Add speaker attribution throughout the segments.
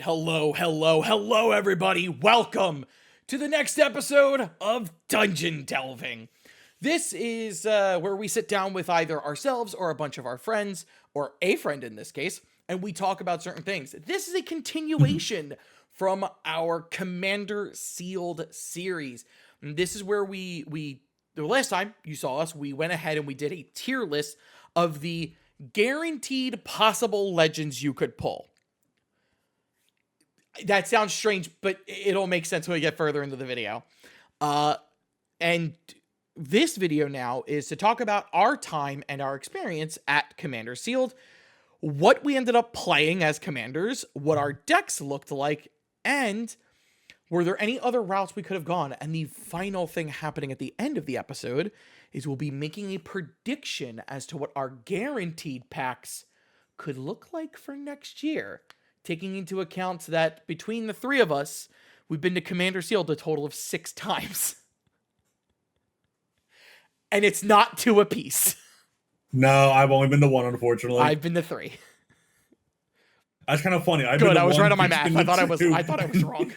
Speaker 1: And hello, everybody. Welcome to the next episode of Dungeon Delving. This is where we sit down with either ourselves or a bunch of our friends, or a friend in this case, and we talk about certain things. This is a continuation from our Commander Sealed series. And this is where the last time you saw us, we went ahead and we did a tier list of the guaranteed possible legends you could pull. That sounds strange, but it'll make sense when we get further into the video. And this video now is to talk about our time and our experience at Commander Sealed, what we ended up playing as commanders, what our decks looked like, and were there any other routes we could have gone. And the final thing happening at the end of the episode is we'll be making a prediction as to what our guaranteed packs could look like for next year, taking into account that between the three of us, we've been to Commander Sealed a total of 6 times. And it's not 2 apiece.
Speaker 2: No, I've only been to 1, unfortunately.
Speaker 1: I've been to 3.
Speaker 2: That's kind of funny.
Speaker 1: I was right on my math. I thought I was wrong.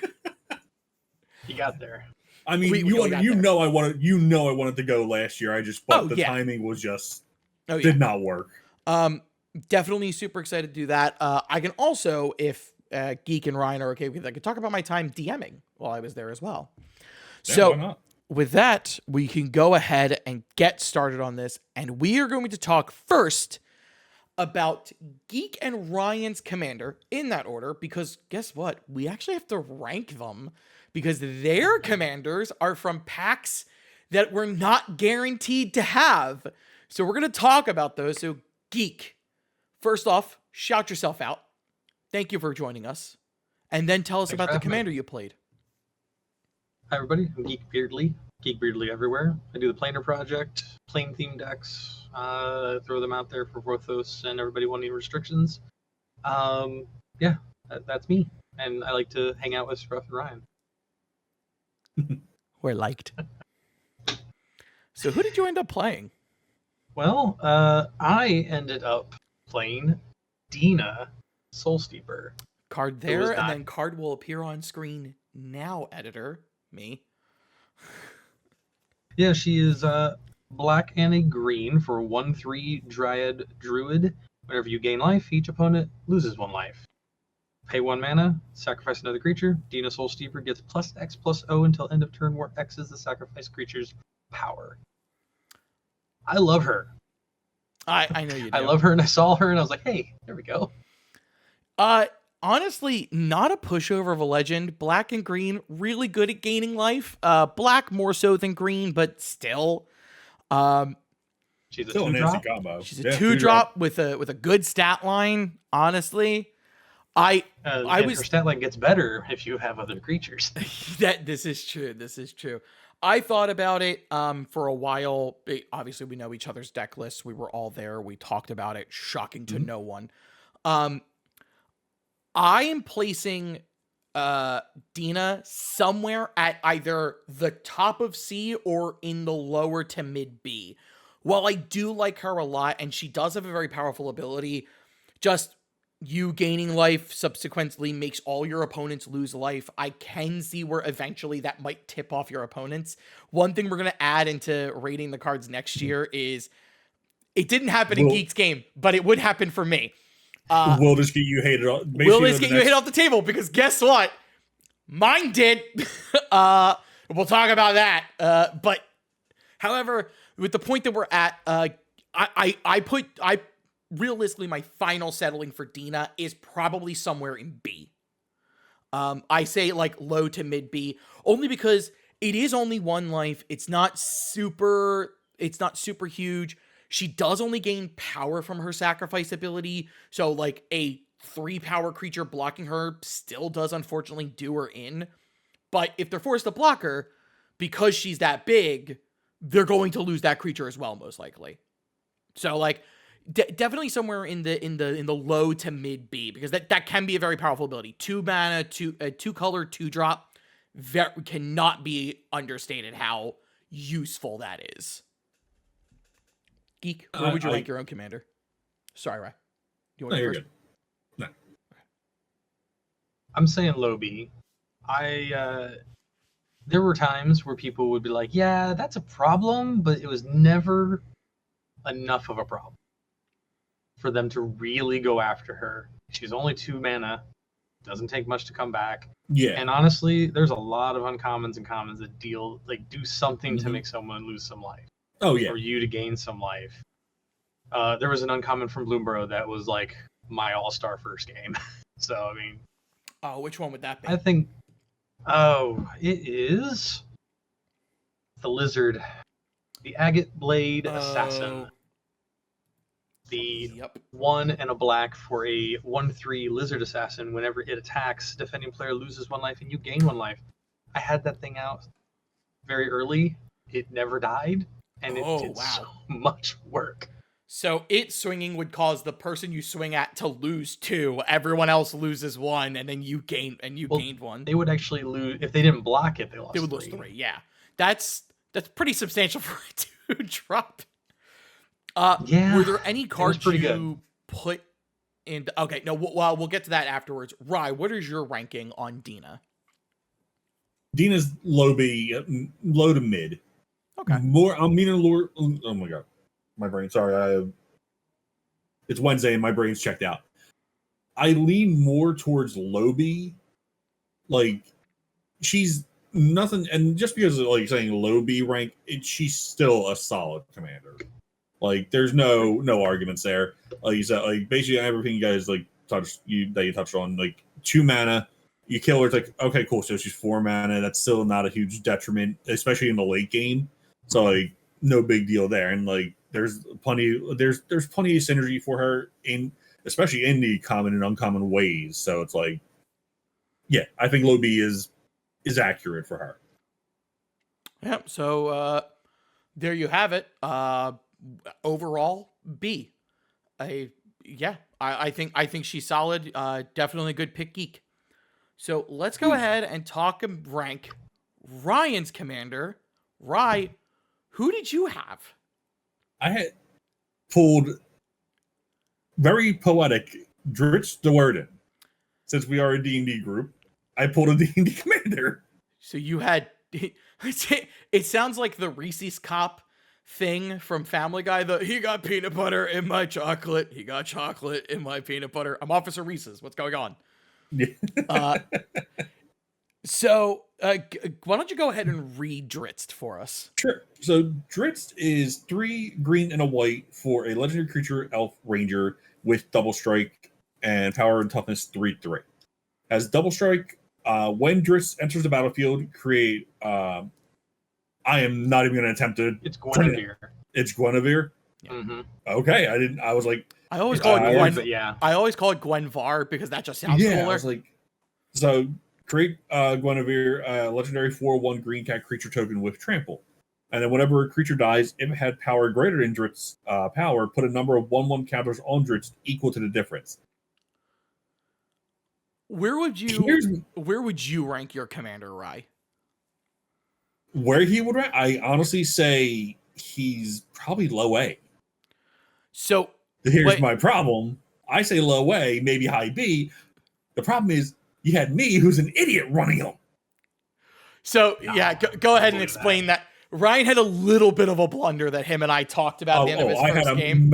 Speaker 3: You got there.
Speaker 2: I mean, you know I wanted to go last year. I just the timing was just did not work.
Speaker 1: Definitely super excited to do that. I can also, if Geek and Ryan are okay with it, I could talk about my time DMing while I was there as well.
Speaker 2: Yeah,
Speaker 1: so
Speaker 2: why not?
Speaker 1: With that, we can go ahead and get started on this. And we are going to talk first about Geek and Ryan's commander in that order, because guess what? We actually have to rank them because their commanders are from packs that we're not guaranteed to have. So we're going to talk about those. So Geek, first off, shout yourself out. Thank you for joining us. And then tell us about the commander you played.
Speaker 3: Hi, everybody. I'm GeekBeardly. GeekBeardly everywhere. I do the Planar Project, plane theme decks, throw them out there for Vorthos and everybody wanting restrictions. That's me. And I like to hang out with Scruff and Ryan.
Speaker 1: We're liked. So who did you end up playing?
Speaker 3: Well, I ended up playing Dina Soulsteeper.
Speaker 1: Card there, and then card will appear on screen now, editor. Me.
Speaker 3: Yeah, she is black and a green for 1/3 Dryad Druid. Whenever you gain life, each opponent loses 1 life. Pay 1 mana, sacrifice another creature. Dina Soulsteeper gets +X/+O until end of turn, where X is the sacrificed creature's power. I love her.
Speaker 1: I know you do.
Speaker 3: I love her, and I saw her, and I was like, hey, there we go.
Speaker 1: Honestly, not a pushover of a legend. Black and green, really good at gaining life. Black more so than green, but still.
Speaker 3: She's a
Speaker 2: Still
Speaker 3: 2-drop.
Speaker 2: combo.
Speaker 1: She's a 2-drop with a good stat line, honestly. Her
Speaker 3: stat line gets better if you have other creatures.
Speaker 1: This is true. I thought about it for a while. Obviously, we know each other's deck lists. We were all there. We talked about it. Shocking to no one. I am placing Dina somewhere at either the top of C or in the lower to mid B. While I do like her a lot, and she does have a very powerful ability, just you gaining life subsequently makes all your opponents lose life. I can see where eventually that might tip off your opponents. One thing we're going to add into rating the cards next year is, it didn't happen in Geek's game, but it would happen for me.
Speaker 2: We'll just get you hated off.
Speaker 1: We'll just get you hit off the table, because guess what? Mine did. We'll talk about that. But however, with the point that we're at, I realistically, my final settling for Dina is probably somewhere in B. I say like low to mid B, only because it is only 1 life. It's not super huge. She does only gain power from her sacrifice ability, so like a 3-power creature blocking her still does unfortunately do her in. But if they're forced to block her, because she's that big, they're going to lose that creature as well, most likely. So like definitely somewhere in the low to mid B, because that can be a very powerful ability. 2 mana, 2-color, 2-drop, cannot be understated how useful that is. Geek, where would you rank your own commander? Sorry, Ray.
Speaker 2: No, you're good. No.
Speaker 3: I'm saying low B. There were times where people would be like, yeah, that's a problem, but it was never enough of a problem for them to really go after her. She's only 2 mana, doesn't take much to come back.
Speaker 2: Yeah.
Speaker 3: And honestly, there's a lot of uncommons and commons that do something to make someone lose some life.
Speaker 2: Oh, yeah.
Speaker 3: For you to gain some life. There was an uncommon from Bloomborough that was like my all-star first game. So, I mean...
Speaker 1: Oh, which one would that be?
Speaker 3: I think... Oh, it is... the Lizard. The Agate Blade Assassin. The 1 and a black for a 1/3 Lizard Assassin. Whenever it attacks, defending player loses 1 life and you gain 1 life. I had that thing out very early. It never died. And it did so much work.
Speaker 1: So it swinging would cause the person you swing at to lose 2. Everyone else loses 1, and then you gained 1.
Speaker 3: They would actually lose if they didn't block it. They would
Speaker 1: lose 3. Yeah, that's pretty substantial for it to drop.
Speaker 3: Yeah.
Speaker 1: Were there any cards you
Speaker 3: good.
Speaker 1: put in? Okay, no. Well, we'll get to that afterwards. Rye, what is your ranking on Dina?
Speaker 2: Dina's low B, low to mid.
Speaker 1: Okay.
Speaker 2: I'm meaning lower. Oh my god, my brain. Sorry, it's Wednesday and my brain's checked out. I lean more towards low B. Like, she's nothing, and just because of, like, saying low B rank, she's still a solid commander. Like, there's no arguments there. Like you said, like basically everything you guys touched on, like 2 mana. You kill her, it's like, okay, cool. So she's 4 mana. That's still not a huge detriment, especially in the late game. So, like, no big deal there. And like, there's plenty of synergy for her especially in the common and uncommon ways. So it's like, yeah, I think low B is accurate for her.
Speaker 1: Yep. So there you have it. Overall, B. I think she's solid. Definitely a good pick, Geek. So let's go ahead and talk and rank Ryan's commander. Rye, who did you have?
Speaker 2: I had pulled very poetic Dritz de Werden. Since we are a D&D group, I pulled a D&D commander.
Speaker 1: So you had... It sounds like the Reese's Cop thing from Family Guy. He got peanut butter in my chocolate. He got chocolate in my peanut butter. I'm Officer Reese's. What's going on? Yeah. So why don't you go ahead and read Dritz for us?
Speaker 2: Sure. So Dritz is 3 green and a white for a legendary creature, elf, ranger with double strike and power and toughness 3/3. As double strike, when Dritz enters the battlefield, create. I am not even going to attempt to.
Speaker 3: It's Guinevere.
Speaker 2: It's Guinevere.
Speaker 3: Yeah. Mm-hmm.
Speaker 2: Okay, I didn't. I was like,
Speaker 1: I always call it Gwen. Yeah, I always call it Gwenvar because that just sounds cooler.
Speaker 2: I was like, so create Guinevere, legendary 4/1 green cat creature token with trample, and then whenever a creature dies, if it had power greater than Dritz's power, put a number of 1/1 counters on Dritz equal to the difference.
Speaker 1: Where would you rank your commander, Rye?
Speaker 2: Where he would rank? I honestly say he's probably low A.
Speaker 1: So
Speaker 2: here's my problem. I say low A, maybe high B. The problem is you had me, who's an idiot, running him.
Speaker 1: So go ahead and explain that. Ryan had a little bit of a blunder that him and I talked about at the end of his first game.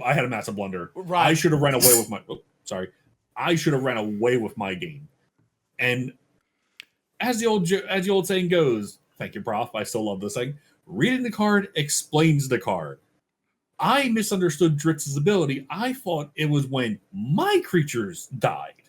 Speaker 2: I had a massive blunder.
Speaker 1: Right.
Speaker 2: I should have ran away with my. I should have ran away with my game. And as the old saying goes, thank you, Prof. I still love this thing. Reading the card explains the card. I misunderstood Dritz's ability. I thought it was when my creatures died.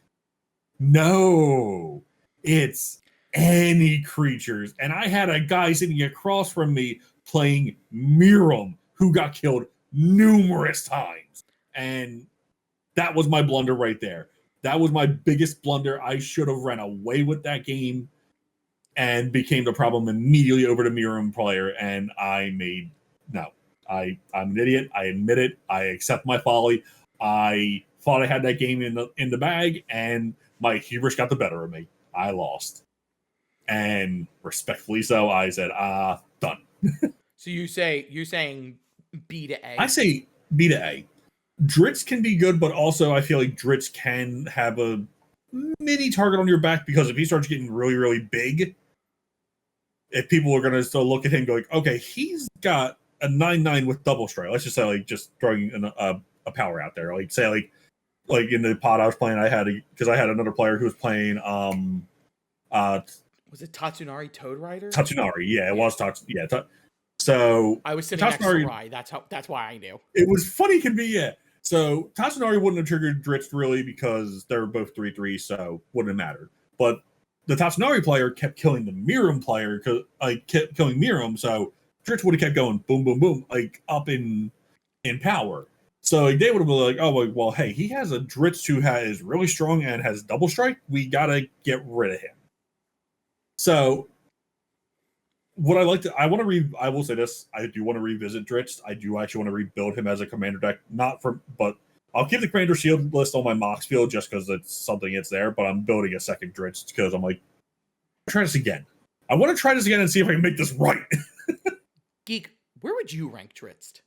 Speaker 2: No, it's any creatures. And I had a guy sitting across from me playing Miram who got killed numerous times. And that was my blunder right there. That was my biggest blunder. I should have ran away with that game and became the problem immediately over to Miram player. And I'm an idiot. I admit it. I accept my folly. I thought I had that game in the bag, and my hubris got the better of me. I lost. And respectfully so, I said, done.
Speaker 1: So you're saying B to A?
Speaker 2: I say B to A. Dritz can be good, but also I feel like Dritz can have a mini target on your back, because if he starts getting really, really big, if people are going to still look at him going, okay, he's got a 9/9 with double strike. Let's just say, like, just throwing a power out there. Like, say, like in the pod I was playing, I had another player who was playing
Speaker 1: was it Tatsunari Toad Rider?
Speaker 2: Tatsunari, yeah, it was Tatsunari. Yeah, so
Speaker 1: I was sitting next to Rai. That's why I knew.
Speaker 2: It was funny, can be, yeah. So Tatsunari wouldn't have triggered Dritz really, because they're both 3/3, so wouldn't have mattered. But the Tatsunari player kept killing the Mirum player, because kept killing Mirum, so Dritz would have kept going boom, boom, boom, like up in power. So like, they would have been like, oh, well, hey, he has a Dritz who is really strong and has double strike. We gotta get rid of him. So what I will say this, I do want to revisit Dritz. I do actually want to rebuild him as a commander deck, but I'll keep the Commander Shield list on my Mox field just because it's something it's there, but I'm building a second Dritz because I'm like, try this again. I want to try this again and see if I can make this right.
Speaker 1: Geek, where would you rank Dritz?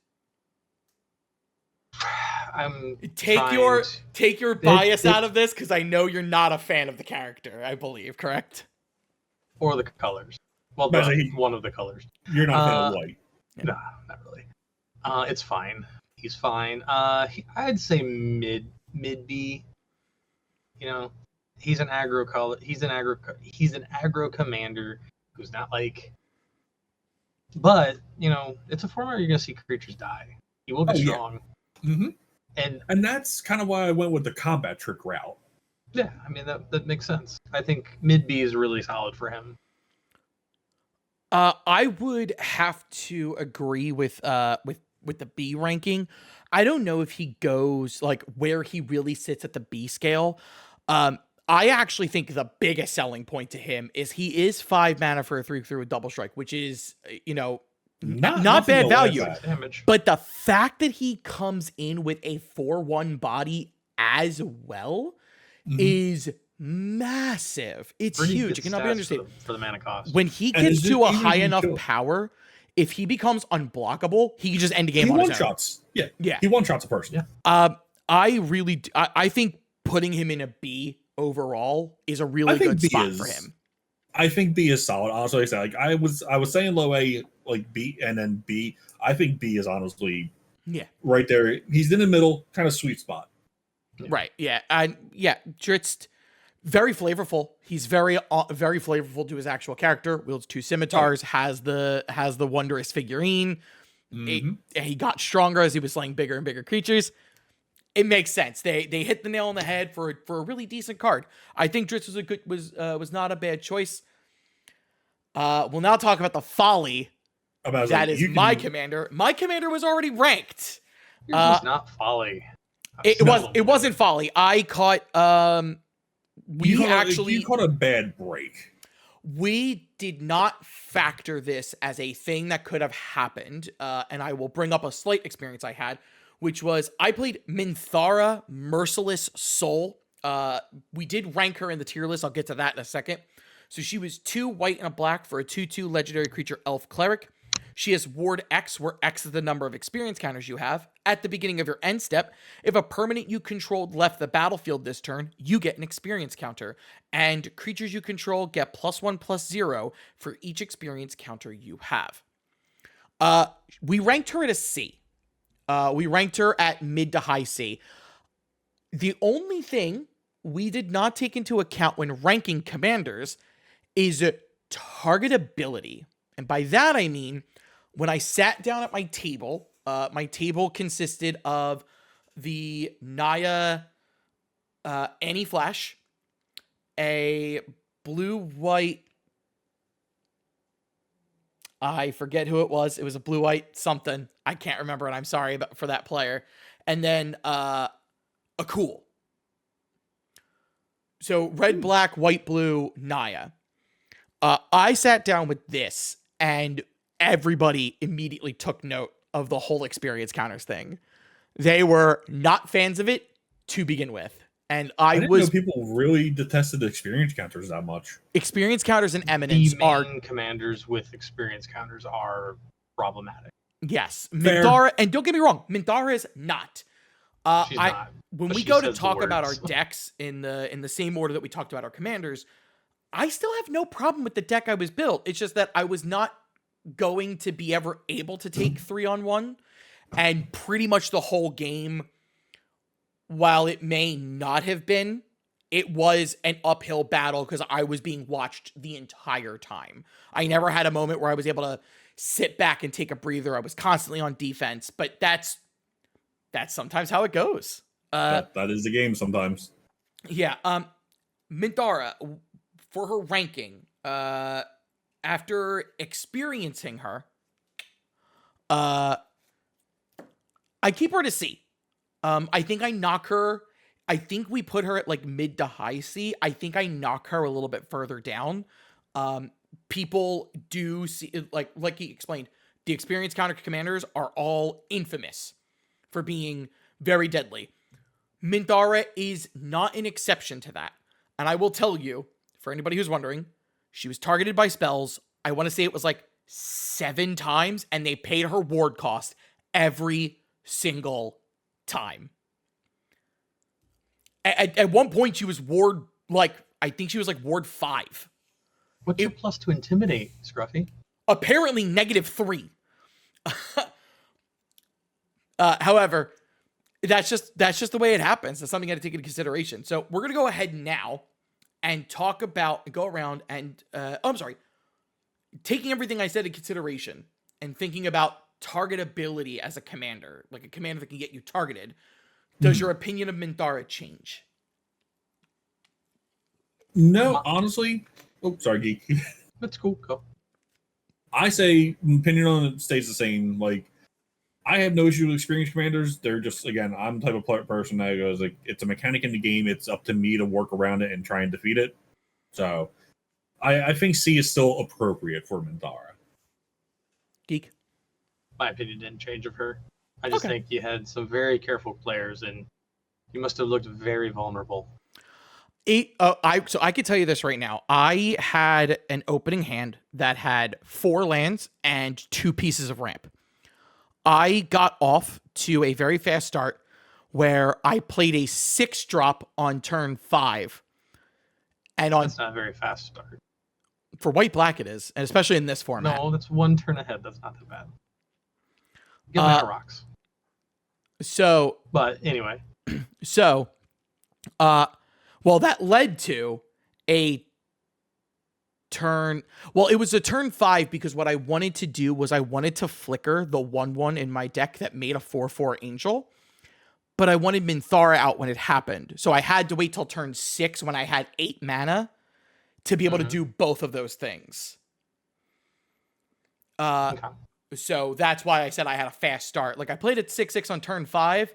Speaker 3: Take
Speaker 1: your bias out of this, because I know you're not a fan of the character, I believe, correct?
Speaker 3: Or the colors. Well, one of the colors.
Speaker 2: You're not a fan of white.
Speaker 3: No, not really. It's fine. He's fine. I'd say mid B. You know, he's an aggro color. He's an aggro commander who's not like. But you know, it's a format where you're gonna see creatures die. He will be strong.
Speaker 2: Yeah. Mm-hmm.
Speaker 3: And
Speaker 2: that's kind of why I went with the combat trick route.
Speaker 3: Yeah, I mean that makes sense. I think mid B is really solid for him.
Speaker 1: I would have to agree with the B ranking. I don't know if he goes like where he really sits at the B scale. I actually think the biggest selling point to him is he is 5 mana for a 3/3 with double strike, which is, you know, not bad value. But the fact that he comes in with a 4/1 body as well is massive. It's
Speaker 3: pretty
Speaker 1: huge. It cannot be understated.
Speaker 3: For the mana cost.
Speaker 1: When he gets to a high enough power, if he becomes unblockable, he can just end the game on his own.
Speaker 2: One-shots. Yeah. He one-shots a person.
Speaker 3: Yeah.
Speaker 1: I think putting him in a B overall is a really good spot for him.
Speaker 2: I think B is solid. Honestly, like I was saying low A, like B and then B. I think B is honestly right there. He's in the middle, kind of sweet spot.
Speaker 1: Right. Yeah. Dritz, very flavorful. He's very flavorful to his actual character. Wields 2 scimitars. Has the wondrous figurine. He got stronger as he was slaying bigger and bigger creatures. It makes sense. They hit the nail on the head for a really decent card. I think Dritz was not a bad choice. We'll now talk about the folly. My commander. My commander was already ranked.
Speaker 3: It was not folly.
Speaker 1: It wasn't folly. I caught
Speaker 2: you caught a bad break.
Speaker 1: We did not factor this as a thing that could have happened, and I will bring up a slight experience I had, which was I played Minthara Merciless Soul. We did rank her in the tier list. I'll get to that in a second. So she was 2 white and a black for a 2/2 legendary creature elf cleric. She has Ward X, where X is the number of experience counters you have. At the beginning of your end step, if a permanent you controlled left the battlefield this turn, you get an experience counter. And creatures you control get +1/+0 for each experience counter you have. We ranked her at a C. We ranked her at mid to high C. The only thing we did not take into account when ranking commanders is targetability. And by that I mean, when I sat down at my table consisted of the Naya Annie Flash, a blue-white, I forget who it was. It was a blue-white something. I can't remember it. I'm sorry for that player. And then a cool. So red, black, white, blue, Naya. I sat down with this, and everybody immediately took note of the whole experience counters thing. They were not fans of it to begin with. And I
Speaker 2: didn't know people really detested the experience counters that much.
Speaker 1: Experience counters and eminence are
Speaker 3: commanders with experience counters are problematic.
Speaker 1: Yes. Minthara, and don't get me wrong, Minthara is not.
Speaker 3: She's
Speaker 1: I
Speaker 3: not.
Speaker 1: when
Speaker 3: but
Speaker 1: we
Speaker 3: she
Speaker 1: go to
Speaker 3: says the
Speaker 1: talk about our
Speaker 3: words.
Speaker 1: decks in the same order that we talked about our commanders, I still have no problem with the deck I was built. It's just that I was not going to be ever able to take 3-on-1, and pretty much the whole game, while it may not have been, it was an uphill battle because I was being watched the entire time. I never had a moment where I was able to sit back and take a breather. I was constantly on defense, but that's sometimes how it goes.
Speaker 2: That is the game sometimes.
Speaker 1: Yeah. Minthara, for her ranking, after experiencing her, I keep her to C. I think I knock her. I think we put her at like mid to high C. I think I knock her a little bit further down. People do see, like he explained, the experienced counter commanders are all infamous for being very deadly. Minthara is not an exception to that. And I will tell you, for anybody who's wondering, she was targeted by spells. I want to say it was like 7 times, and they paid her ward cost every single time. At one point, she was ward, I think she was like ward 5.
Speaker 3: What's your plus to intimidate, Scruffy?
Speaker 1: Apparently -3. However, that's just the way it happens. That's something you got to take into consideration. So we're going to go ahead now and go around and, I'm sorry, taking everything I said in consideration and thinking about targetability as a commander, like a commander that can get you targeted. Does your opinion of Minthara change?
Speaker 2: No, honestly. Oh, sorry, Geek.
Speaker 3: That's cool. Go.
Speaker 2: I say opinion on it stays the same. Like, I have no issue with experienced commanders. They're just, again, I'm the type of person that goes like, it's a mechanic in the game. It's up to me to work around it and try and defeat it. So, I think C is still appropriate for Minthara.
Speaker 1: Geek?
Speaker 3: My opinion didn't change of her. I just
Speaker 1: Okay.
Speaker 3: think you had some very careful players, and you must have looked very vulnerable.
Speaker 1: So I could tell you this right now. I had an opening hand that had 4 lands and 2 pieces of ramp. I got off to a very fast start where I played a 6-drop on turn 5. And
Speaker 3: That's not a very fast start.
Speaker 1: for white-black it is, and especially in this format.
Speaker 3: No, that's 1 turn ahead. That's not that bad. Get mana rocks.
Speaker 1: So,
Speaker 3: But anyway.
Speaker 1: Well, that led to a turn. Well, it was a turn 5 because what I wanted to do was I wanted to flicker the 1/1 in my deck that made a 4/4 angel, but I wanted Minthara out when it happened. So I had to wait till turn 6 when I had 8 mana to be able to do both of those things.
Speaker 3: Okay.
Speaker 1: So that's why I said I had a fast start. Like I played at 6/6 on turn 5.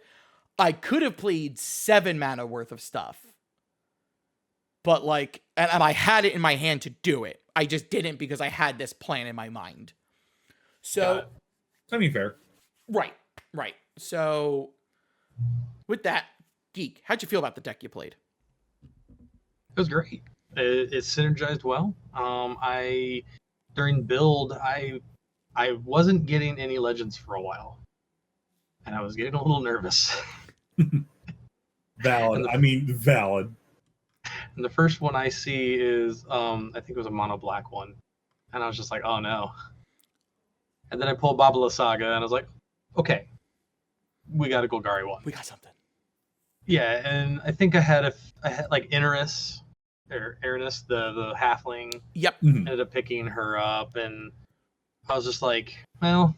Speaker 1: I could have played 7 mana worth of stuff. But like, and I had it in my hand to do it. I just didn't because I had this plan in my mind. So,
Speaker 2: I mean, fair.
Speaker 1: Right. So, with that, Geek, how'd you feel about the deck you played?
Speaker 3: It was great. It synergized well. During build, I wasn't getting any legends for a while, and I was getting a little nervous.
Speaker 2: Valid. Valid.
Speaker 3: And the first one I see is, I think it was a mono black one, and I was just like, oh no. And then I pulled Babala Saga, and I was like, okay, we got a Golgari one.
Speaker 1: We got something.
Speaker 3: Yeah, and I think I had like Inerus, or Aranus, the halfling.
Speaker 1: Yep.
Speaker 3: Ended up picking her up, and I was just like, well,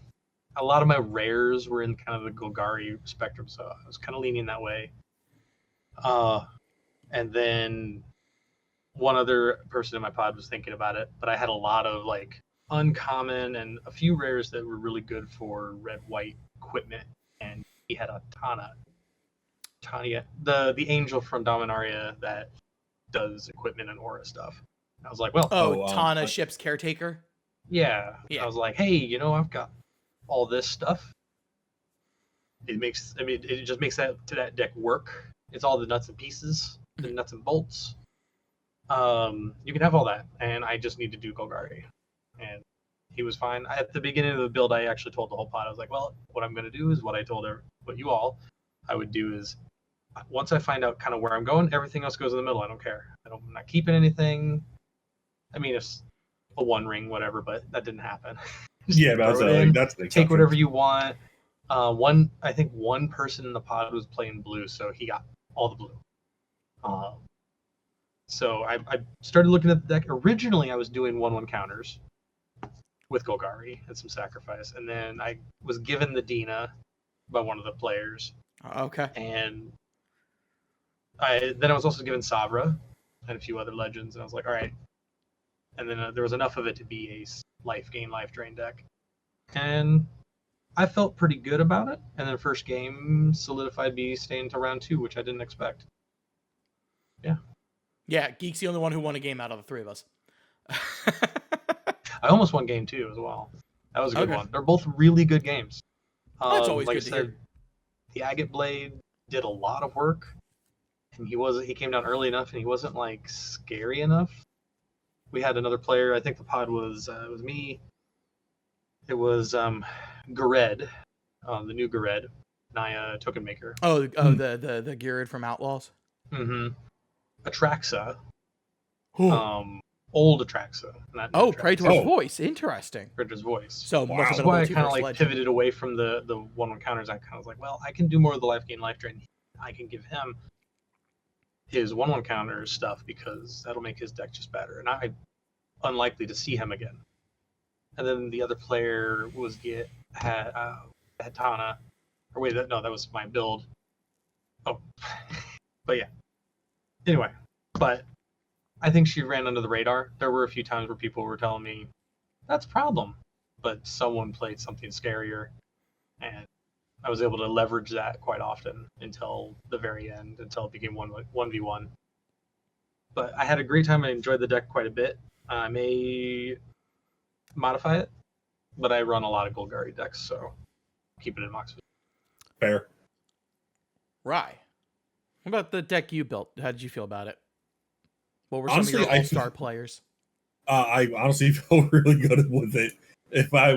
Speaker 3: a lot of my rares were in kind of the Golgari spectrum, so I was kind of leaning that way. And then one other person in my pod was thinking about it, but I had a lot of like uncommon and a few rares that were really good for red-white equipment, and he had a Tanya, the angel from Dominaria that does equipment and aura stuff. I was like, well,
Speaker 1: Tana, ship's caretaker.
Speaker 3: Yeah. I was like, hey, I've got all this stuff. It just makes that deck work. It's all the nuts and pieces, the nuts and bolts. You can have all that, and I just need to do Golgari. And he was fine. At the beginning of the build, I actually told the whole pod, I was like, well, what I'm going to do is what I told you all. I would do is once I find out kind of where I'm going, everything else goes in the middle. I don't care. I'm not keeping anything. I mean, it's a one ring, whatever, but that didn't happen.
Speaker 2: Yeah, but that's the
Speaker 3: take whatever you want. I think one person in the pod was playing blue, so he got all the blue. So I started looking at the deck. Originally, I was doing 1/1 counters with Golgari and some sacrifice, and then I was given the Dina by one of the players.
Speaker 1: Okay.
Speaker 3: And I was also given Savra and a few other legends, and I was like, all right. And then there was enough of it to be a life gain, life drain deck, and I felt pretty good about it. And then first game solidified me staying to round 2, which I didn't expect. Yeah.
Speaker 1: Yeah, Geek's the only one who won a game out of the three of us.
Speaker 3: I almost won game 2 as well. That was a good
Speaker 1: Okay.
Speaker 3: one. They're both really good games.
Speaker 1: That's always
Speaker 3: like
Speaker 1: good
Speaker 3: I
Speaker 1: to
Speaker 3: said,
Speaker 1: hear.
Speaker 3: the Agate Blade did a lot of work, and he came down early enough, and he wasn't like scary enough. We had another player. I think the pod was it was me. It was Gared, the new Gared, Naya token maker.
Speaker 1: Oh, the Geared from Outlaws.
Speaker 3: Mm-hmm. Atraxa.
Speaker 1: Oh,
Speaker 3: Old Atraxa. Not new Atraxa.
Speaker 1: Praetor's voice. Interesting.
Speaker 3: Praetor's voice.
Speaker 1: So
Speaker 2: Wow.
Speaker 1: must have
Speaker 3: That's
Speaker 1: been
Speaker 3: why
Speaker 1: a
Speaker 3: I
Speaker 1: little
Speaker 3: kind of
Speaker 1: too
Speaker 3: like pivoted away from the 1/1 counters. I kind of was like, well, I can do more of the life gain, life drain. I can give him his 1/1 counter stuff because that'll make his deck just better. And I'm unlikely to see him again. And then the other player had Tana, or wait, that was my build. Oh, but yeah. Anyway, but I think she ran under the radar. There were a few times where people were telling me that's a problem, but someone played something scarier, and I was able to leverage that quite often until the very end, until it became 1v1. But I had a great time. I enjoyed the deck quite a bit. I may modify it, but I run a lot of Golgari decks, so keep it in Moxford.
Speaker 2: Fair.
Speaker 1: Rye. What about the deck you built? How did you feel about it? What were
Speaker 2: Honestly,
Speaker 1: some of your all-star players?
Speaker 2: I honestly felt really good with it. If I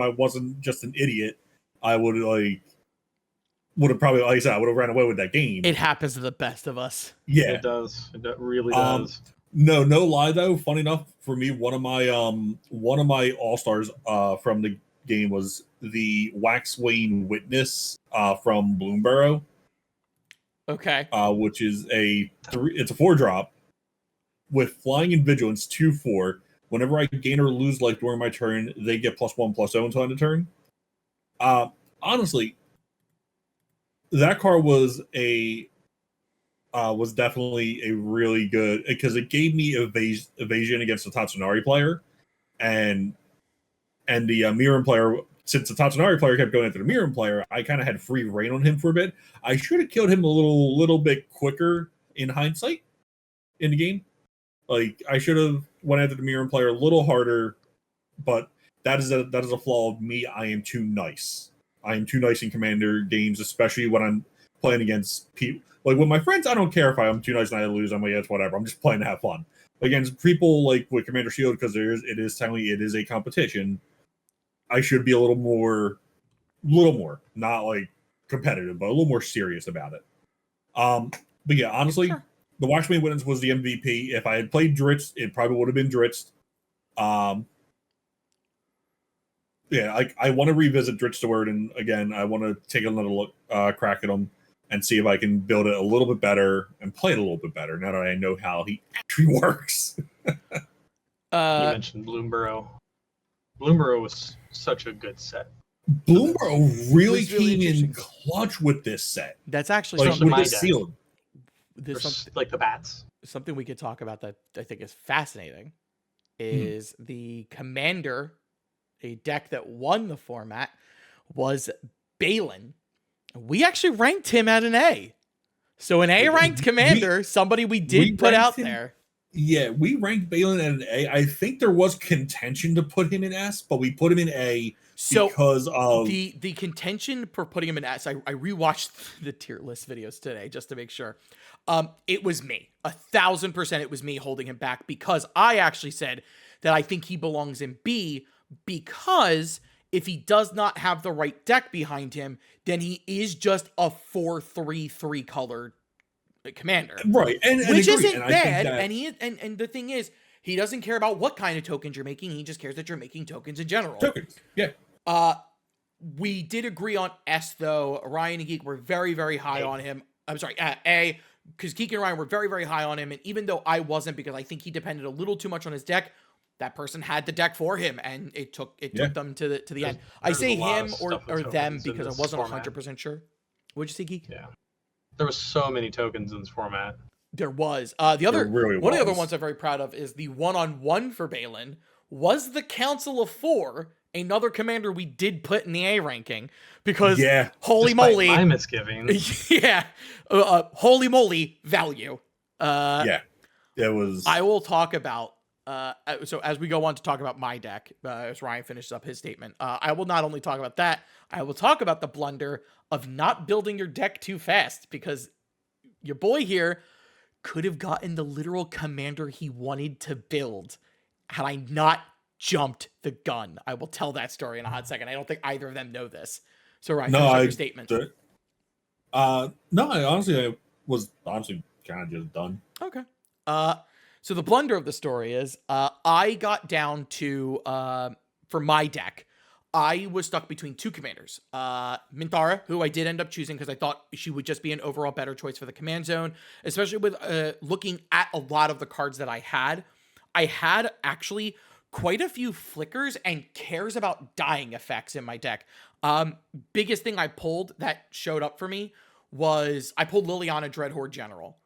Speaker 2: wasn't just an idiot, I would have probably, like I said, I would have ran away with that game.
Speaker 1: It happens to the best of us.
Speaker 2: Yeah,
Speaker 3: It does. It really does.
Speaker 2: No lie though. Funny enough, for me, one of my all stars from the game was the Waxwayne Witness from Bloomborough.
Speaker 1: Okay.
Speaker 2: Which is it's a 4-drop with flying and vigilance 2/4. Whenever I gain or lose life during my turn, they get +1/+0 until end of turn. Honestly, that card was definitely a really good, because it gave me evasion against the Tatsunari player, and the Miran player. Since the Tatsunari player kept going after the Miran player, I kind of had free reign on him for a bit. I should have killed him a little bit quicker in hindsight in the game. Like, I should have went after the Miran player a little harder, but that is a flaw of me. I am too nice. I am too nice in Commander games, especially when I'm playing against people. Like, with my friends, I don't care if I'm too nice and I lose. I'm like, it's whatever. I'm just playing to have fun. Against people like with Commander Shield, because it is a competition, I should be a little more, not like competitive, but a little more serious about it. But yeah, honestly,
Speaker 1: Sure.
Speaker 2: The Waxwayne Witness was the MVP. If I had played Dritz, it probably would have been Dritz. Yeah, I want to revisit Dritz the Word, and again, I want to take another look, crack at him, and see if I can build it a little bit better and play it a little bit better now that I know how he actually works.
Speaker 3: You mentioned Bloomborough. Bloomborough was such a good set.
Speaker 2: Bloomborough really
Speaker 1: It was really
Speaker 2: came in
Speaker 1: interesting.
Speaker 2: clutch with this set.
Speaker 1: That's actually
Speaker 2: Like,
Speaker 1: something
Speaker 2: with
Speaker 3: my
Speaker 2: this
Speaker 3: deck.
Speaker 2: sealed.
Speaker 1: there's
Speaker 3: Like the bats.
Speaker 1: something we could talk about that I think is fascinating is the commander, a deck that won the format, was Balin. We actually ranked him at an A. So an A-ranked commander, somebody we did put out
Speaker 2: him,
Speaker 1: there.
Speaker 2: Yeah, we ranked Balin at an A. I think there was contention to put him in S, but we put him in A because of
Speaker 1: the contention for putting him in S. I rewatched the tier list videos today just to make sure. It was me. 1,000% it was me holding him back, because I actually said that I think he belongs in B because if he does not have the right deck behind him, then he is just a 4/3/3 color commander.
Speaker 2: Right. And
Speaker 1: which
Speaker 2: agree.
Speaker 1: isn't
Speaker 2: And
Speaker 1: bad.
Speaker 2: I think that,
Speaker 1: And he and the thing is, he doesn't care about what kind of tokens you're making. He just cares that you're making tokens in general.
Speaker 2: tokens. Yeah.
Speaker 1: We did agree on S though. Ryan and Geek were very, very high on him. I'm sorry, A, because Geek and Ryan were very, very high on him. And even though I wasn't, because I think he depended a little too much on his deck, that person had the deck for him, and it took them to the end. I say him or them because I wasn't 100% sure. What'd you say, Geek?
Speaker 3: Yeah, there was so many tokens in this format.
Speaker 1: There was. One of the other ones I'm very proud of is the 1-on-1 for Balin was the Council of Four, another commander we did put in the A ranking because holy
Speaker 3: Despite
Speaker 1: moly,
Speaker 3: my misgivings.
Speaker 1: Holy moly value.
Speaker 2: It was.
Speaker 1: I will talk about. So as we go on to talk about my deck, as Ryan finishes up his statement, I will not only talk about that, I will talk about the blunder of not building your deck too fast, because your boy here could have gotten the literal commander he wanted to build had I not jumped the gun. I will tell that story in a hot second. I don't think either of them know this. So Ryan, finish up your statement.
Speaker 2: No, I was honestly kind of just done.
Speaker 1: Okay. So the blunder of the story is, I got down to, for my deck, I was stuck between two commanders. Minthara, who I did end up choosing because I thought she would just be an overall better choice for the command zone, especially with looking at a lot of the cards that I had. I had actually quite a few flickers and cares about dying effects in my deck. Biggest thing I pulled that showed up for me was I pulled Liliana Dreadhorde General.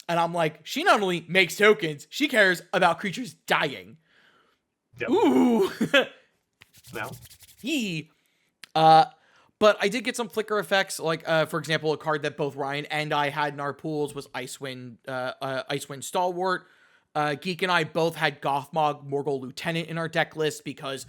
Speaker 1: And I'm like, she not only makes tokens, she cares about creatures dying.
Speaker 3: Yep.
Speaker 1: Ooh.
Speaker 3: No.
Speaker 1: Yee. But I did get some flicker effects. Like, for example, a card that both Ryan and I had in our pools was Icewind Stalwart. Geek and I both had Gothmog Morgul Lieutenant in our deck list because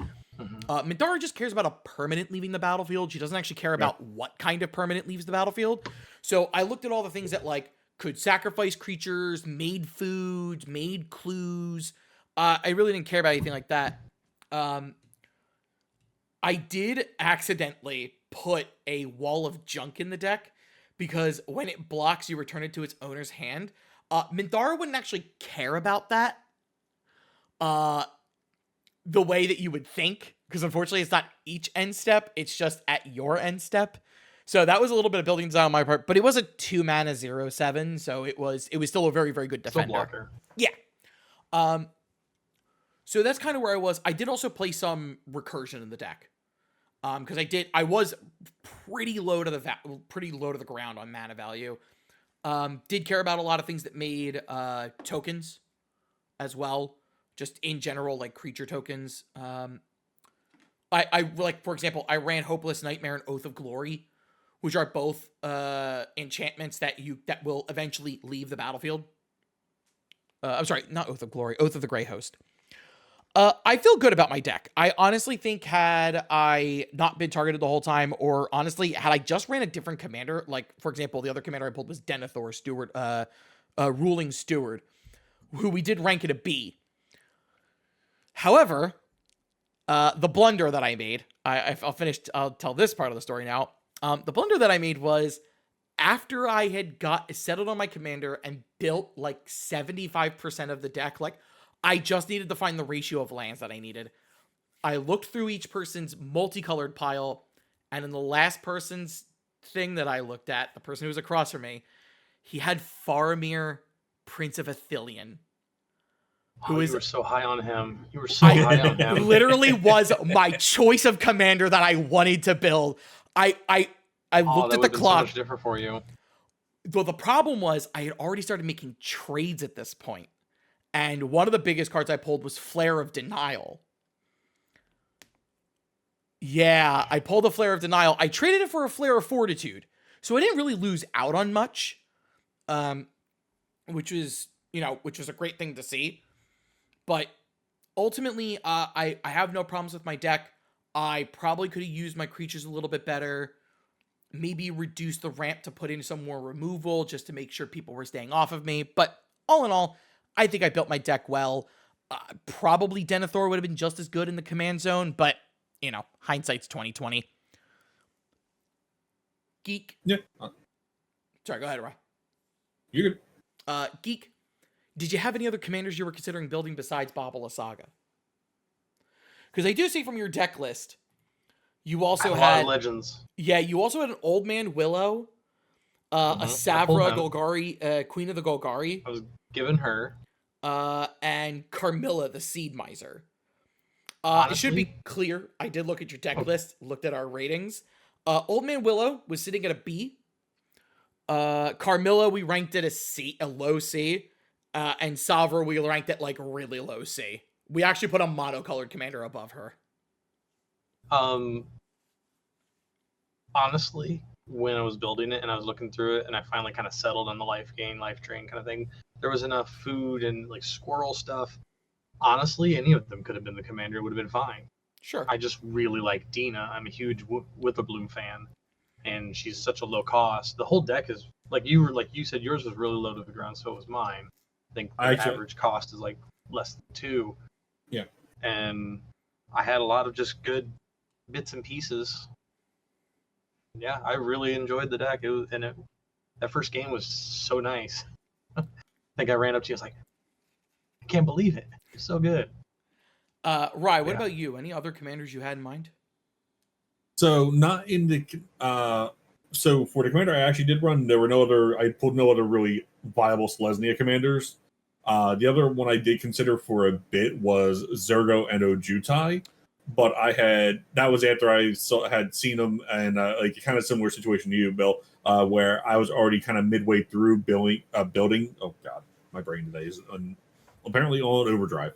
Speaker 1: Minthara just cares about a permanent leaving the battlefield. She doesn't actually care about what kind of permanent leaves the battlefield. So I looked at all the things that, like, could sacrifice creatures, made foods, made clues. I really didn't care about anything like that. I did accidentally put a wall of junk in the deck because when it blocks, you return it to its owner's hand. Minthara wouldn't actually care about that the way that you would think, because unfortunately it's not each end step, it's just at your end step. So that was a little bit of building design on my part, but it was a 2-mana 0/7, so it was still a very, very good defender.
Speaker 3: Still blocker.
Speaker 1: Yeah. So that's kind of where I was. I did also play some recursion in the deck. Because I was pretty low to the ground on mana value. Did care about a lot of things that made tokens as well, just in general, like creature tokens. I like, for example, I ran Hopeless Nightmare and Oath of Glory, which are both enchantments that will eventually leave the battlefield. I'm sorry, not Oath of Glory, Oath of the Grey Host. I feel good about my deck. I honestly think had I not been targeted the whole time, or honestly, had I just ran a different commander, like, for example, the other commander I pulled was Denethor Steward, Ruling Steward, who we did rank at a B. However, the blunder that I made, I'll tell this part of the story now. The blunder that I made was after I had settled on my commander and built like 75% of the deck, like, I just needed to find the ratio of lands that I needed. I looked through each person's multicolored pile, and in the last person's thing that I looked at, the person who was across from me, he had Faramir, Prince of Athelion.
Speaker 3: You were so high on him. You were so high on him.
Speaker 1: Literally was my choice of commander that I wanted to build. I looked at the clock.
Speaker 3: So much different for you.
Speaker 1: Though the problem was I had already started making trades at this point. And one of the biggest cards I pulled was Flare of Denial. Yeah, I pulled a Flare of Denial. I traded it for a Flare of Fortitude. So I didn't really lose out on much. Which was a great thing to see. But ultimately, I have no problems with my deck. I probably could have used my creatures a little bit better. Maybe reduce the ramp to put in some more removal just to make sure people were staying off of me. But all in all, I think I built my deck well. Probably Denethor would have been just as good in the command zone, but hindsight's 2020. Geek.
Speaker 2: Yeah.
Speaker 1: Sorry, go ahead, Roy.
Speaker 2: You're good.
Speaker 1: Geek, did you have any other commanders you were considering building besides Babala Saga? Because I do see from your deck list, you also
Speaker 3: I have a lot
Speaker 1: had
Speaker 3: of legends.
Speaker 1: Yeah, you also had an Old Man Willow, a
Speaker 3: I pulled
Speaker 1: Savra
Speaker 3: them.
Speaker 1: Golgari, Queen of the Golgari,
Speaker 3: I was given her.
Speaker 1: and Carmilla, the Seed Miser. It should
Speaker 3: Honestly?
Speaker 1: be clear. I did look at your deck list, looked at our ratings. Old Man Willow was sitting at a B. Carmilla, we ranked at a low C. And Savra, we ranked at like really low C. We actually put a monocolored commander above her.
Speaker 3: Honestly, when I was building it and I was looking through it and I finally kind of settled on the life gain, life drain kind of thing, there was enough food and like squirrel stuff. Honestly, any of them could have been the commander. It would have been fine.
Speaker 1: Sure.
Speaker 3: I just really like Dina. I'm a huge Witherbloom fan, and she's such a low cost. The whole deck is like you said, yours was really low to the ground, so was mine. I think the average cost is like less than 2.
Speaker 2: Yeah.
Speaker 3: And I had a lot of just good bits and pieces. Yeah, I really enjoyed the deck. That first game was so nice. I think I ran up to you. I was like, I can't believe it. It's so good.
Speaker 1: Rye, what about you? Any other commanders you had in mind?
Speaker 2: So not in the so for the commander I actually did run, I pulled no other really viable Selesnya commanders. The other one I did consider for a bit was Zergo and Ojutai, but that was after I had seen them, and like a kind of similar situation to you, Bill, where I was already kind of midway through building. Oh God, my brain today is apparently on overdrive.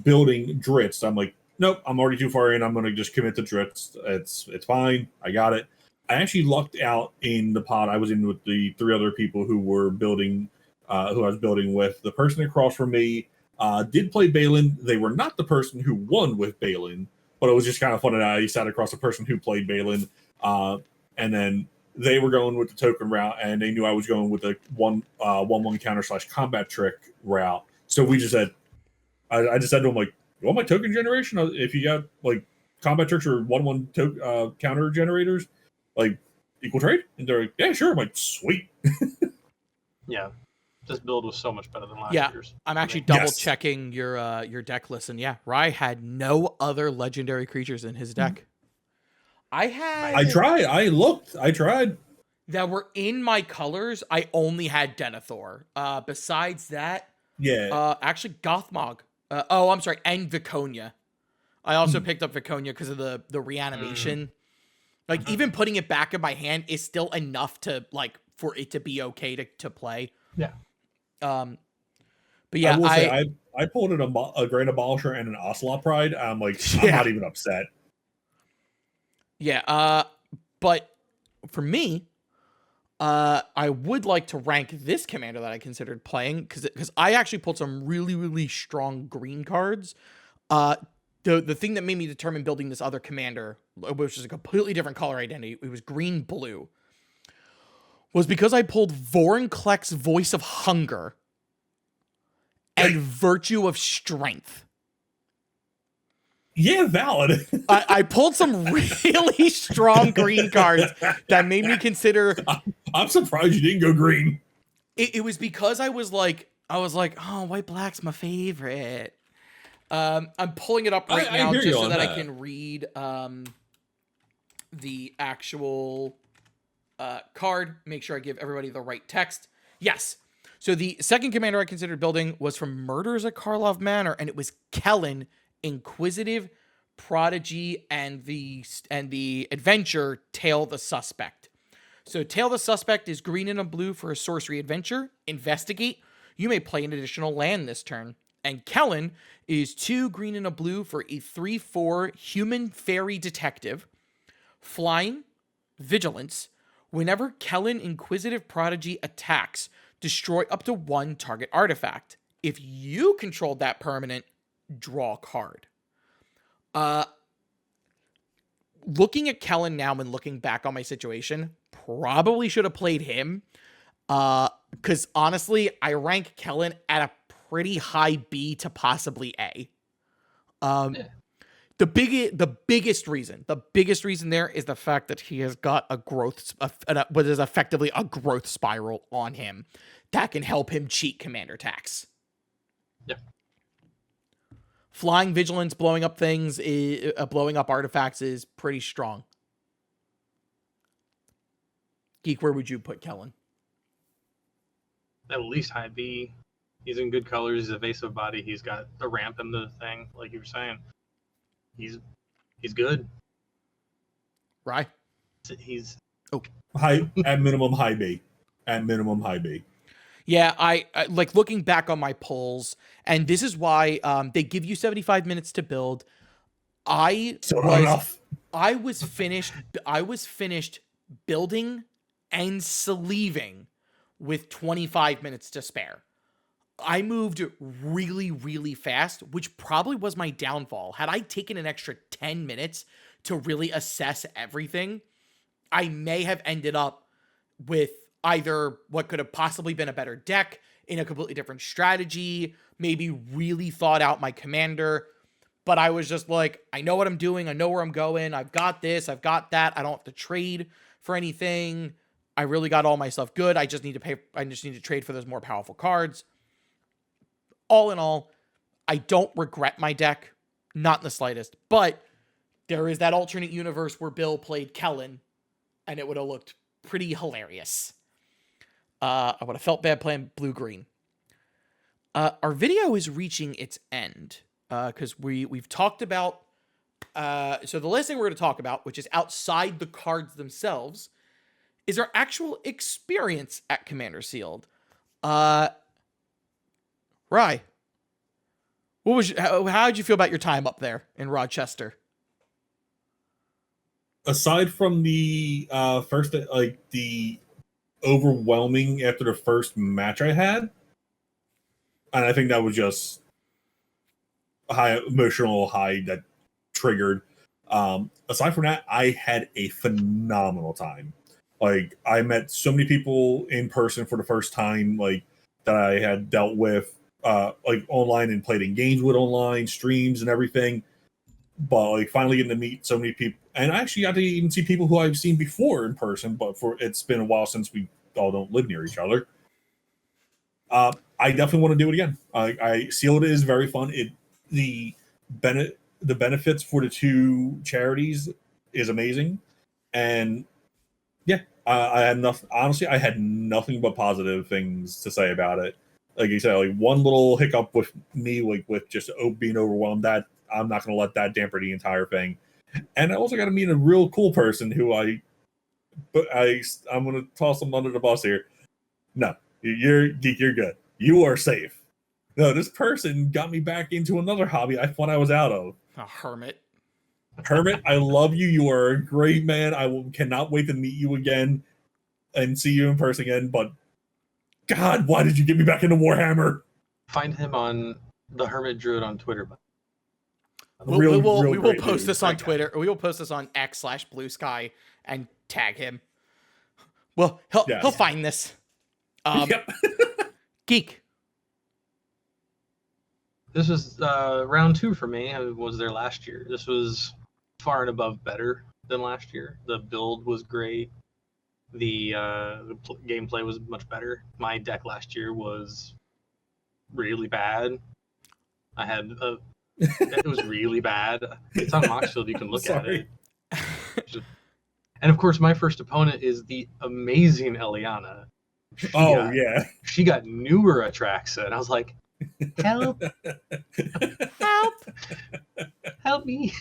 Speaker 2: Building Dritz, I'm like, nope, I'm already too far in. I'm going to just commit to Dritz. It's fine. I got it. I actually lucked out in the pod I was in with the 3 other people who were building, who I was building with. The person across from me did play Balin. They were not the person who won with Balin, but it was just kind of fun that I sat across a person who played Balin. And then they were going with the token route, and they knew I was going with the 1/1 counter / combat trick route. So we just said, I just said to him, like, you want my token generation? If you got like combat tricks or 1/1 counter generators, like equal trade? And they're like, yeah, sure. I'm like, sweet.
Speaker 3: Yeah. This build was so much better than last year's.
Speaker 1: I'm actually double checking your deck list, and Rye had no other legendary creatures in his deck. I
Speaker 2: tried. I looked. I tried.
Speaker 1: That were in my colors. I only had Denethor. Besides that, actually Gothmog. I'm sorry, and Viconia. I also picked up Viconia because of the reanimation. Like even putting it back in my hand is still enough to like for it to be okay to play.
Speaker 3: Yeah.
Speaker 1: But yeah,
Speaker 2: I pulled in a Grand Abolisher and an Ocelot Pride. I'm like, I'm not even upset.
Speaker 1: Yeah. But for me, I would like to rank this commander that I considered playing because I actually pulled some really, really strong green cards. The thing that made me determine building this other commander, which is a completely different color identity, it was green-blue, was because I pulled Vorinclex Voice of Hunger and Virtue of Strength.
Speaker 2: Yeah, valid.
Speaker 1: I pulled some really strong green cards that made me consider.
Speaker 2: I'm surprised you didn't go green.
Speaker 1: It was because I was like, oh, white black's my favorite. I'm pulling it up right now just so that I can read the actual card. Make sure I give everybody the right text. Yes. So the second commander I considered building was from Murders at Karlov Manor, and it was Kellen, Inquisitive, Prodigy, and the adventure Tail the Suspect. So Tail the Suspect is green and a blue for a sorcery adventure. Investigate. You may play an additional land this turn. And Kellen is 2 green and a blue for a 3/4 human fairy detective. Flying, vigilance. Whenever Kellen Inquisitive Prodigy attacks, destroy up to 1 target artifact. If you controlled that permanent, draw a card. Looking at Kellen now and looking back on my situation, probably should have played him. Because honestly, I rank Kellen at a pretty high B to possibly A. The biggest reason there is the fact that he has got what is effectively a growth spiral on him that can help him cheat commander attacks.
Speaker 3: Yeah.
Speaker 1: Flying vigilance, blowing up things, blowing up artifacts is pretty strong. Geek, where would you put Kellen?
Speaker 3: At least high B. He's in good colors. He's evasive body. He's got a ramp in the thing, like you were saying. He's good.
Speaker 1: Right?
Speaker 3: He's
Speaker 2: High at minimum high B. At minimum high B.
Speaker 1: Yeah, I like looking back on my polls, and this is why they give you 75 minutes to build. I was finished building and sleeving with 25 minutes to spare. I moved really, really fast, which probably was my downfall. Had I taken an extra 10 minutes to really assess everything, I may have ended up with either what could have possibly been a better deck in a completely different strategy, maybe really thought out my commander. But I was just like, I know what I'm doing. I know where I'm going. I've got this. I've got that. I don't have to trade for anything. I really got all my stuff good. I just need to trade for those more powerful cards. All in all, I don't regret my deck, not in the slightest, but there is that alternate universe where Bill played Kellen, and it would have looked pretty hilarious. I would have felt bad playing blue-green. Our video is reaching its end, because we've talked about, so the last thing we're going to talk about, which is outside the cards themselves, is our actual experience at Commander Sealed. Rye, how did you feel about your time up there in Rochester?
Speaker 2: Aside from the first, like the overwhelming after the first match I had, and I think that was just a high emotional high that triggered. Aside from that, I had a phenomenal time. Like, I met so many people in person for the first time, like that I had dealt with, like online and played in games with online streams and everything. But like finally getting to meet so many people, and I actually got to even see people who I've seen before in person. But it's been a while since we all don't live near each other. I definitely want to do it again. I Sealed is very fun. The benefits for the two charities is amazing, and yeah, I had nothing. Honestly, I had nothing but positive things to say about it. Like you said, like one little hiccup with me, like with just being overwhelmed. That I'm not going to let that damper the entire thing. And I also got to meet a real cool person who I'm going to toss him under the bus here. No, you're Geek. You're good. You are safe. No, this person got me back into another hobby I thought I was out of.
Speaker 1: A hermit.
Speaker 2: Hermit, I love you. You are a great man. Cannot wait to meet you again and see you in person again. But God, why did you get me back into Warhammer?
Speaker 3: Find him on the Hermit Druid on Twitter.
Speaker 1: We will post this on Twitter. We will post this on X/Blue Sky and tag him. Well, he'll find this.
Speaker 2: Yep.
Speaker 1: Geek.
Speaker 3: This was round 2 for me. I was there last year. This was far and above better than last year. The build was great. The gameplay was much better. My deck last year was really bad. It was really bad. It's on Moxfield. You can look at it. And of course, my first opponent is the amazing Eliana. She got newer Atraxa, and I was like, help, help me.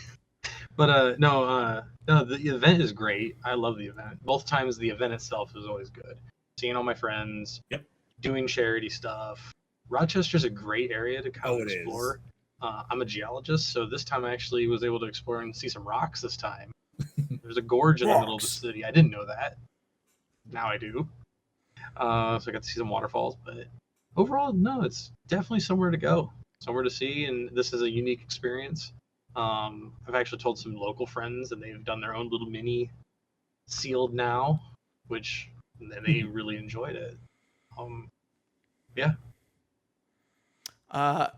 Speaker 3: But no, the event is great. I love the event. Both times the event itself is always good. Seeing all my friends, doing charity stuff. Rochester's a great area to come explore. I'm a geologist, so this time I actually was able to explore and see some rocks this time. There's a gorge in the middle of the city. I didn't know that. Now I do. So I got to see some waterfalls, but overall, no, it's definitely somewhere to go, somewhere to see, and this is a unique experience. I've actually told some local friends, and they've done their own little mini Sealed now, which they really enjoyed it. Yeah.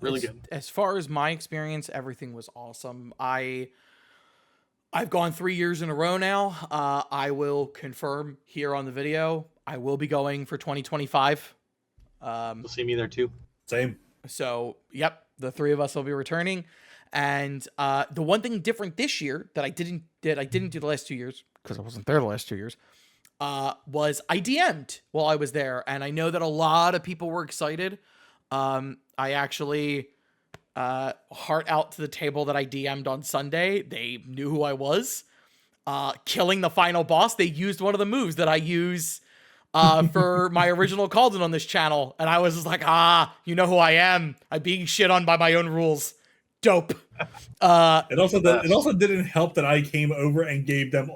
Speaker 3: Really good.
Speaker 1: As far as my experience, everything was awesome. I've gone 3 years in a row now. I will confirm here on the video. I will be going for 2025.
Speaker 3: You'll see me there too.
Speaker 2: Same.
Speaker 1: So, yep, the three of us will be returning. And the one thing different this year that I didn't do the last 2 years, because I wasn't there the last 2 years, was I DM'd while I was there. And I know that a lot of people were excited. I actually, heart out to the table that I DM'd on Sunday. They knew who I was. Killing the final boss, they used one of the moves that I use for my original Calden on this channel. And I was just like, you know who I am. I'm being shit on by my own rules. Dope.
Speaker 2: It also didn't help that I came over and gave them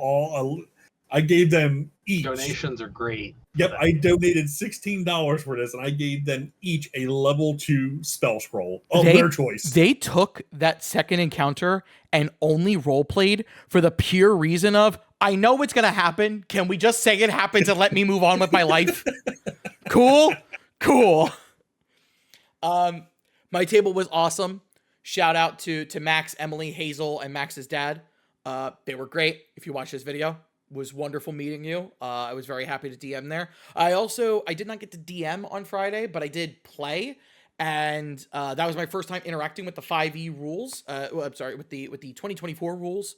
Speaker 2: I gave them each.
Speaker 3: Donations are great.
Speaker 2: Yep, I donated $16 for this, and I gave them each a level 2 spell scroll of their choice.
Speaker 1: They took that second encounter and only roleplayed for the pure reason of, I know what's going to happen. Can we just say it happens and let me move on with my life? Cool. My table was awesome. Shout out to Max, Emily, Hazel, and Max's dad. They were great. If you watch this video, it was wonderful meeting you. I was very happy to DM there. I did not get to DM on Friday, but I did play. And that was my first time interacting with the 5e rules. I'm sorry, with the 2024 rules.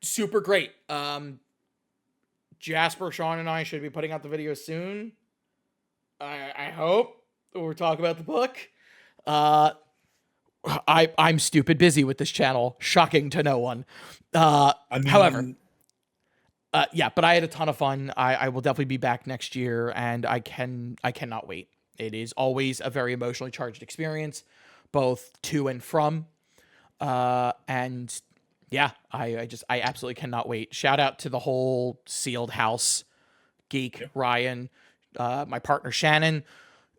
Speaker 1: Super great. Jasper, Sean, and I should be putting out the video soon. I hope. We're talking about the book. I'm stupid busy with this channel. Shocking to no one. However, but I had a ton of fun. I will definitely be back next year, and I cannot wait. It is always a very emotionally charged experience, both to and from. And yeah, I absolutely cannot wait. Shout out to the whole Sealed House, Geek, Ryan, my partner Shannon,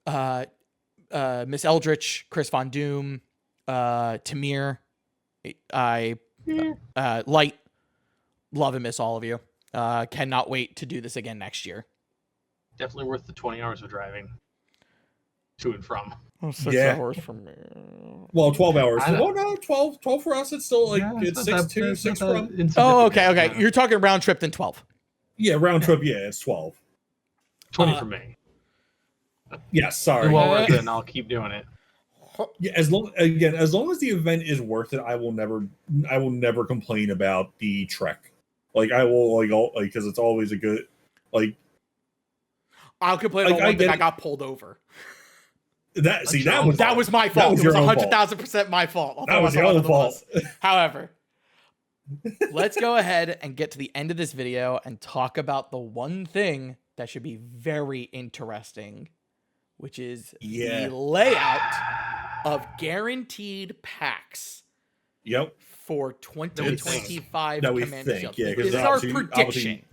Speaker 1: Miss Eldritch, Chris Von Doom, Tamir. Light, love and miss all of you. Cannot wait to do this again next year.
Speaker 3: Definitely worth the 20 hours of driving to and from.
Speaker 1: 6 hours from me.
Speaker 2: Well, 12 hours. Oh no, 12 for us. It's still like it's 6 to 6 from.
Speaker 1: Oh, okay. You're talking round trip then 12.
Speaker 2: Yeah, round trip. Yeah, it's 12.
Speaker 3: 20 for me.
Speaker 2: Yes, sorry.
Speaker 3: Well worth it, and I'll keep doing it.
Speaker 2: Yeah, as long as the event is worth it, I will never complain about the trek. Like I will because it's always a good
Speaker 1: I'll complain about one thing. I got pulled over.
Speaker 2: That
Speaker 1: was my fault. It was 100,000% my fault.
Speaker 2: That was your own fault.
Speaker 1: However, let's go ahead and get to the end of this video and talk about the one thing that should be very interesting, which is the layout of guaranteed packs.
Speaker 2: Yep.
Speaker 1: For 2025
Speaker 2: that we
Speaker 1: Commander
Speaker 2: think,
Speaker 1: Shield.
Speaker 2: this
Speaker 1: is our prediction.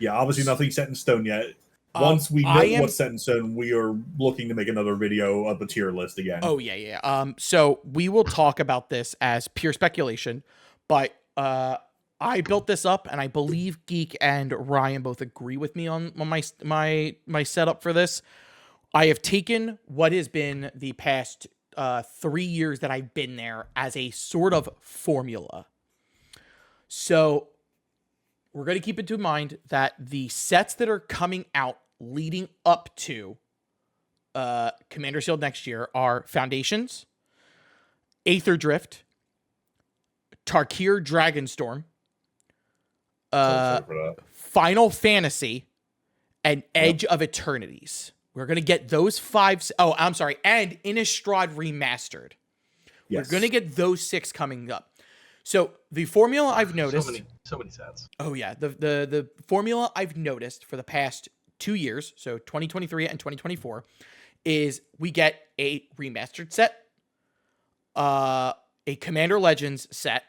Speaker 2: Obviously nothing's set in stone yet. Once we know what's set in stone, we are looking to make another video of the tier list again.
Speaker 1: Oh, yeah. So we will talk about this as pure speculation, but I built this up, and I believe Geek and Ryan both agree with me on my setup for this. I have taken what has been the past 3 years that I've been there as a sort of formula. So we're going to keep it in mind that the sets that are coming out leading up to Commander Shield next year are Foundations, Aether Drift, Tarkir Dragonstorm, Final Fantasy, and Edge of Eternities. We're going to get those 5. Oh, I'm sorry. And Innistrad Remastered. Yes. We're going to get those 6 coming up. So the formula I've noticed.
Speaker 3: So many sets.
Speaker 1: Oh, yeah. The formula I've noticed for the past 2 years, so 2023 and 2024, is we get a remastered set, a Commander Legends set,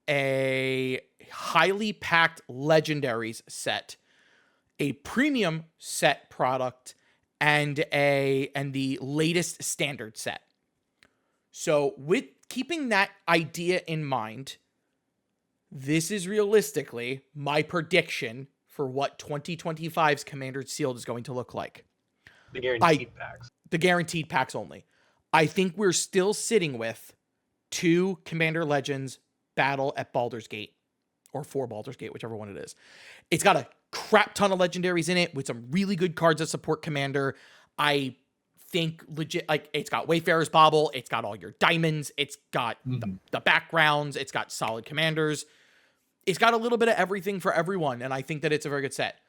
Speaker 1: a highly packed Legendaries set, a premium set product, and the latest standard set. So with keeping that idea in mind, this is realistically my prediction for what 2025's Commander Shield is going to look like.
Speaker 3: The guaranteed packs.
Speaker 1: The guaranteed packs only. I think we're still sitting with 2 Commander Legends battle at Baldur's Gate, or 4 Baldur's Gate, whichever one it is. It's got a crap ton of legendaries in it with some really good cards that support Commander. I think legit, like, it's got Wayfarer's Bauble, it's got all your diamonds, it's got the backgrounds, it's got solid commanders. It's got a little bit of everything for everyone, and I think that it's a very good set.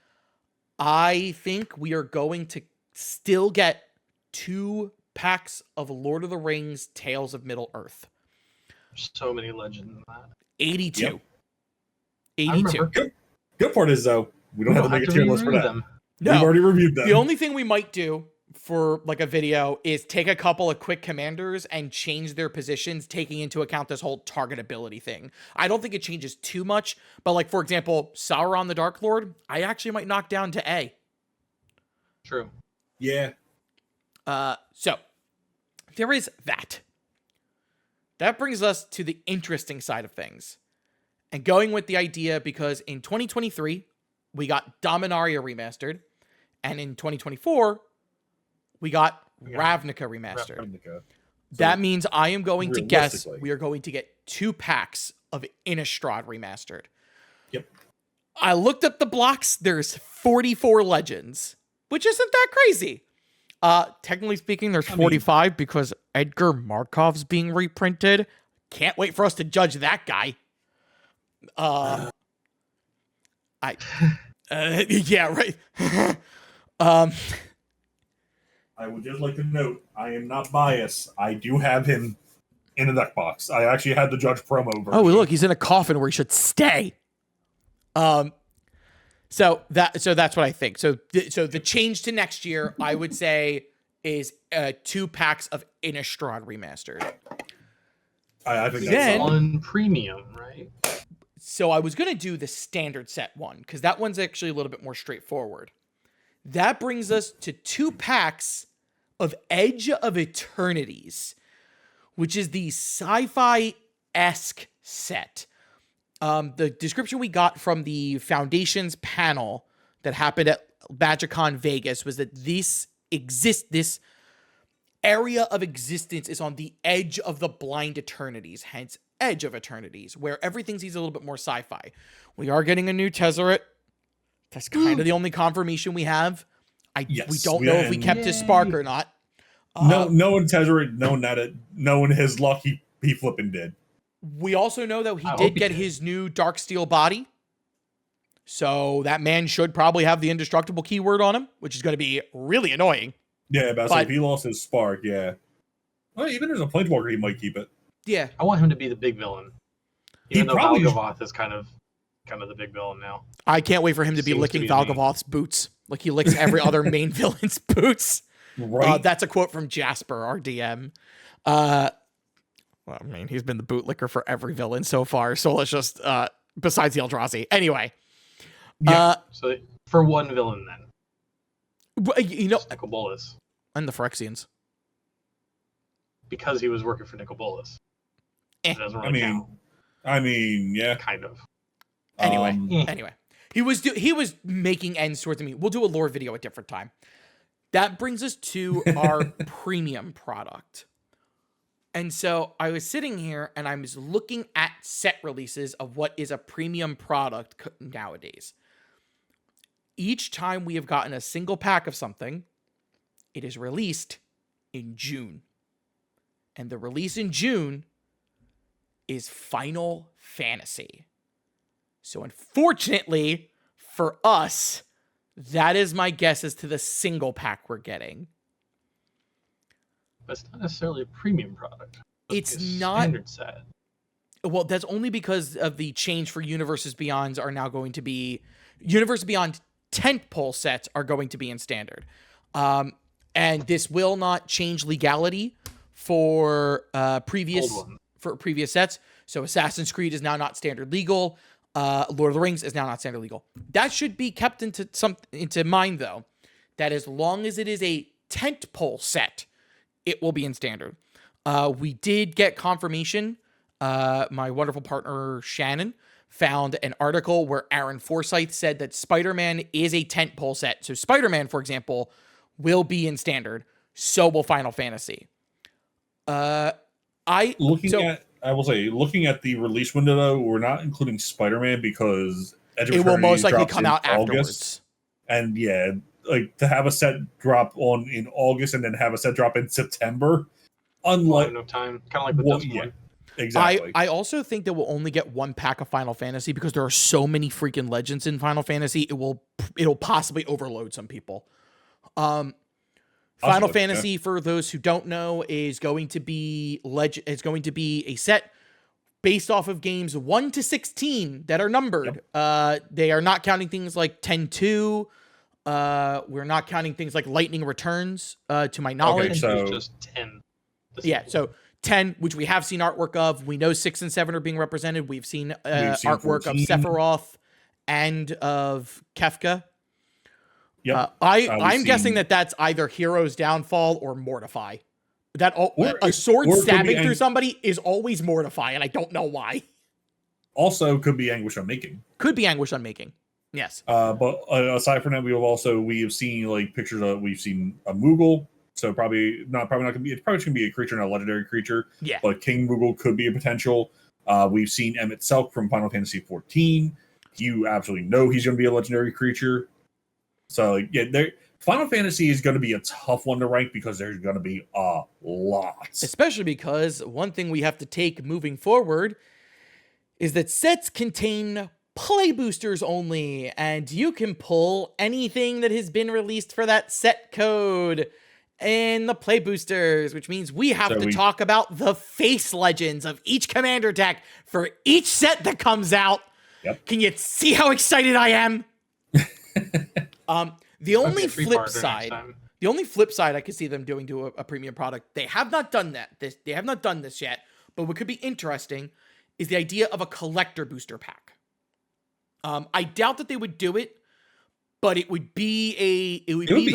Speaker 1: I think we are going to still get 2 packs of Lord of the Rings Tales of Middle-earth.
Speaker 3: So many legends in that.
Speaker 1: 82.
Speaker 2: Yep.
Speaker 1: 82.
Speaker 2: Good part is, though, we don't have to make a tier list for that.
Speaker 3: Them.
Speaker 1: No.
Speaker 2: We've already reviewed them.
Speaker 1: The only thing we might do for like a video is take a couple of quick commanders and change their positions, taking into account this whole target ability thing. I don't think it changes too much, but like, for example, Sauron the Dark Lord, I actually might knock down to A.
Speaker 3: True.
Speaker 2: Yeah.
Speaker 1: So there is that. That brings us to the interesting side of things. And going with the idea, because in 2023, we got Dominaria remastered, and in 2024, we got Ravnica remastered.
Speaker 2: Ravnica.
Speaker 1: That means I am going to guess
Speaker 2: realistically-
Speaker 1: we are going to get 2 packs of Innistrad remastered.
Speaker 2: Yep.
Speaker 1: I looked up the blocks. There's 44 legends, which isn't that crazy. Technically speaking, there's 45 because Edgar Markov's being reprinted. Can't wait for us to judge that guy. Yeah, right.
Speaker 2: I would just like to note, I am not biased. I do have him in a deck box. I actually had the Judge promo version.
Speaker 1: Oh, look, he's in a coffin where he should stay. So that's what I think. So the change to next year, I would say, is 2 packs of Innistrad remastered.
Speaker 2: I think
Speaker 1: Then-
Speaker 2: that's
Speaker 3: On premium, right?
Speaker 1: So I was going to do the standard set one, because that one's actually a little bit more straightforward. That brings us to 2 packs of Edge of Eternities, which is the sci-fi-esque set. The description we got from the Foundations panel that happened at MagicCon Vegas was that this area of existence is on the edge of the blind eternities, hence Edge of Eternities, where everything seems a little bit more sci-fi. We are getting a new Tezzeret. That's kind of the only confirmation we have. We don't know if we kept his spark or not.
Speaker 2: no one Tezzeret, no one his luck he flipping did.
Speaker 1: We also know that he
Speaker 3: I
Speaker 1: did
Speaker 3: hope he
Speaker 1: get
Speaker 3: did.
Speaker 1: his new Darksteel body. So that man should probably have the indestructible keyword on him, which is going to be really annoying.
Speaker 2: Yeah, but
Speaker 1: But-
Speaker 2: if he lost his spark, yeah. Well, even as a Planeswalker, he might keep it.
Speaker 1: Yeah.
Speaker 3: I want him to be the big villain.
Speaker 2: He
Speaker 3: Even though
Speaker 2: probably-
Speaker 3: Valgavoth is kind of the big villain now.
Speaker 1: I can't wait for him to be
Speaker 3: Seems to
Speaker 1: licking
Speaker 3: be
Speaker 1: Valgavoth's boots. Like he licks every other main villain's boots.
Speaker 2: Right?
Speaker 1: That's a quote from Jasper, our DM. Well, I mean, he's been the bootlicker for every villain so far. So let's just, besides the Eldrazi. Anyway.
Speaker 2: Yeah.
Speaker 3: So for one villain then,
Speaker 1: You know,
Speaker 3: Nicol Bolas,
Speaker 1: and the Phyrexians.
Speaker 3: because he was working for Nicol Bolas.
Speaker 1: Eh.
Speaker 3: It doesn't really count.
Speaker 2: I mean, yeah.
Speaker 3: Kind of.
Speaker 1: Anyway.
Speaker 3: Eh.
Speaker 1: Anyway. He was making ends towards me. We'll do a lore video at a different time. That brings us to our premium product. And so I was sitting here and I was looking at set releases of what is a premium product nowadays. Each time we have gotten a single pack of something, it is released in June. And the release in June is Final Fantasy. So unfortunately for us, that is my guess as to the single pack we're getting.
Speaker 3: But it's not necessarily a premium product.
Speaker 1: It's
Speaker 3: a
Speaker 1: not-
Speaker 3: standard set.
Speaker 1: Well, that's only because of the change for Universes Beyonds are now going to be... Universe Beyond tentpole sets are going to be in standard. And this will not change legality for previous
Speaker 3: Old one.
Speaker 1: sets. So Assassin's Creed is now not standard legal. Lord of the Rings is now not standard legal. That should be kept into mind, though, that as long as it is a tentpole set, it will be in standard. We did get confirmation. My wonderful partner Shannon found an article where Aaron Forsyth said that Spider-Man is a tentpole set. So Spider-Man, for example, will be in standard. So will Final Fantasy. I
Speaker 2: will say, looking at the release window, though, we're not including Spider-Man because Edge of
Speaker 1: it will
Speaker 2: Eternity
Speaker 1: most likely
Speaker 2: drops
Speaker 1: come
Speaker 2: in
Speaker 1: out
Speaker 2: August.
Speaker 1: afterwards.
Speaker 2: And yeah, like to have a set drop in August and then have a set drop in September, unlike
Speaker 3: no time, kind of like with Dustborn.
Speaker 2: Exactly.
Speaker 1: I also think that we'll only get one pack of Final Fantasy because there are so many freaking legends in Final Fantasy. It'll possibly overload some people. Final Fantasy, for those who don't know, is going to be a set based off of games 1 to 16 that are numbered. Yep. They are not counting things like 10-2. We're not counting things like Lightning Returns, to my knowledge.
Speaker 2: Okay, so
Speaker 3: just 10.
Speaker 1: Yeah, so 10, which we have seen artwork of. We know 6 and 7 are being represented. We've seen artwork 14. Of Sephiroth and of Kefka.
Speaker 2: Yep.
Speaker 1: I'm guessing that's either Hero's Downfall or Mortify. A sword stabbing through somebody is always Mortify, and I don't know why.
Speaker 2: Also, could be Anguish Unmaking.
Speaker 1: Could be Anguish Unmaking. Yes.
Speaker 2: But aside from that, we have seen like pictures of we've seen a Moogle. So probably not gonna be. It's probably just gonna be a creature, not a legendary creature.
Speaker 1: Yeah.
Speaker 2: But King Moogle could be a potential. We've seen Emmett Selk from Final Fantasy XIV. You absolutely know he's gonna be a legendary creature. So yeah, Final Fantasy is gonna be a tough one to rank because there's gonna be a lot.
Speaker 1: Especially because one thing we have to take moving forward is that sets contain play boosters only, and you can pull anything that has been released for that set code in the play boosters, which means we have to talk about the face legends of each commander deck for each set that comes out.
Speaker 2: Yep.
Speaker 1: Can you see how excited I am? The only flip side I could see them doing to a premium product, they have not done that. They have not done this yet, but what could be interesting is the idea of a collector booster pack. I doubt that they would do it, but it would be the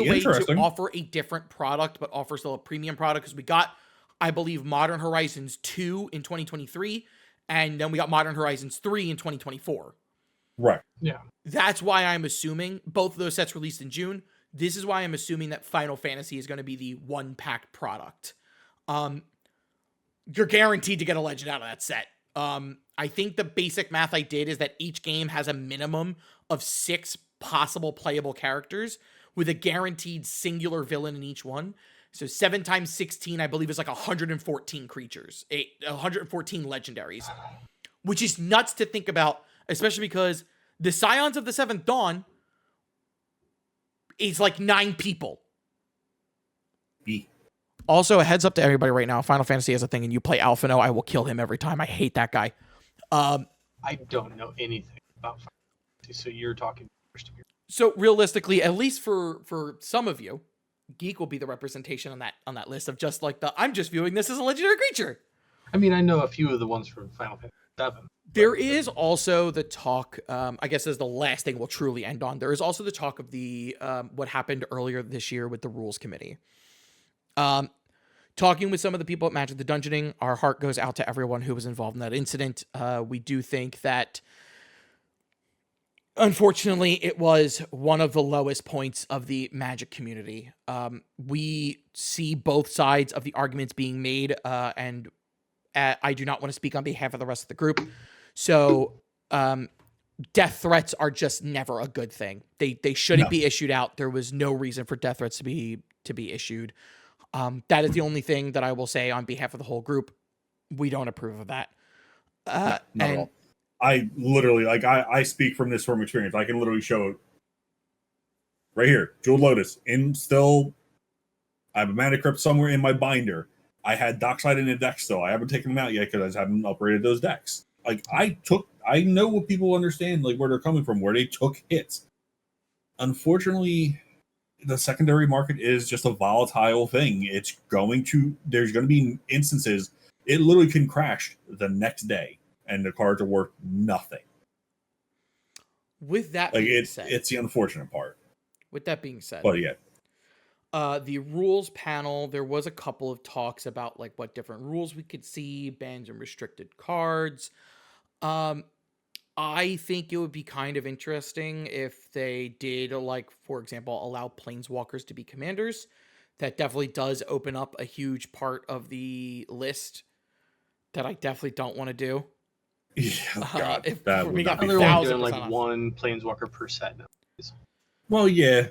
Speaker 1: way to offer a different product, but offer still a premium product, because we got, I believe, Modern Horizons 2 in 2023, and then we got Modern Horizons 3 in 2024.
Speaker 2: Right.
Speaker 3: Yeah.
Speaker 1: That's why I'm assuming both of those sets released in June. This is why I'm assuming that Final Fantasy is going to be the one-pack product. You're guaranteed to get a legend out of that set. I think the basic math I did is that each game has a minimum of 6 possible playable characters with a guaranteed singular villain in each one. So 7 times 16, I believe, is like 114 creatures, 114 legendaries, which is nuts to think about, especially because the Scions of the Seventh Dawn is like 9 people. Also, a heads up to everybody right now, Final Fantasy has a thing, and you play Alphino, I will kill him every time. I hate that guy.
Speaker 3: I don't know anything about Final Fantasy, so you're talking first of your.
Speaker 1: So realistically, at least for some of you, Geek will be the representation on that list of just like I'm just viewing this as a legendary creature.
Speaker 3: I mean, I know a few of the ones from Final Fantasy VII.
Speaker 1: There is also the talk, I guess is the last thing we'll truly end on. There is also the talk of the what happened earlier this year with the Rules Committee. Talking with some of the people at Magic the Dungeoning, our heart goes out to everyone who was involved in that incident. We do think that, unfortunately, it was one of the lowest points of the Magic community. We see both sides of the arguments being made, and I do not want to speak on behalf of the rest of the group. So, death threats are just never a good thing. They shouldn't be issued out. There was no reason for death threats to be issued. That is the only thing that I will say on behalf of the whole group. We don't approve of that.
Speaker 2: Not at all. I literally, I speak from experience. I can literally show it right here. Jeweled Lotus. I have a Mana Crypt somewhere in my binder. I had Dockside in a deck still. I haven't taken them out yet because I haven't upgraded those decks. Like, I know what people understand, like where they're coming from, where they took hits. Unfortunately, the secondary market is just a volatile thing. There's going to be instances it literally can crash the next day and the cards are worth nothing.
Speaker 1: With that being said,
Speaker 2: it's the unfortunate part.
Speaker 1: With that being said,
Speaker 2: but yeah.
Speaker 1: The rules panel, there was a couple of talks about like what different rules we could see, bans and restricted cards. I think it would be kind of interesting if they did, like, for example, allow planeswalkers to be commanders. that definitely does open up a huge part of the list that I definitely don't want to do.
Speaker 2: Yeah, God,
Speaker 1: if
Speaker 2: that
Speaker 1: we
Speaker 2: would
Speaker 1: got
Speaker 2: not be
Speaker 3: They're
Speaker 2: fun.
Speaker 3: only doing
Speaker 1: 1,000%
Speaker 3: like
Speaker 1: off.
Speaker 3: one planeswalker per set now.
Speaker 2: Well, yeah.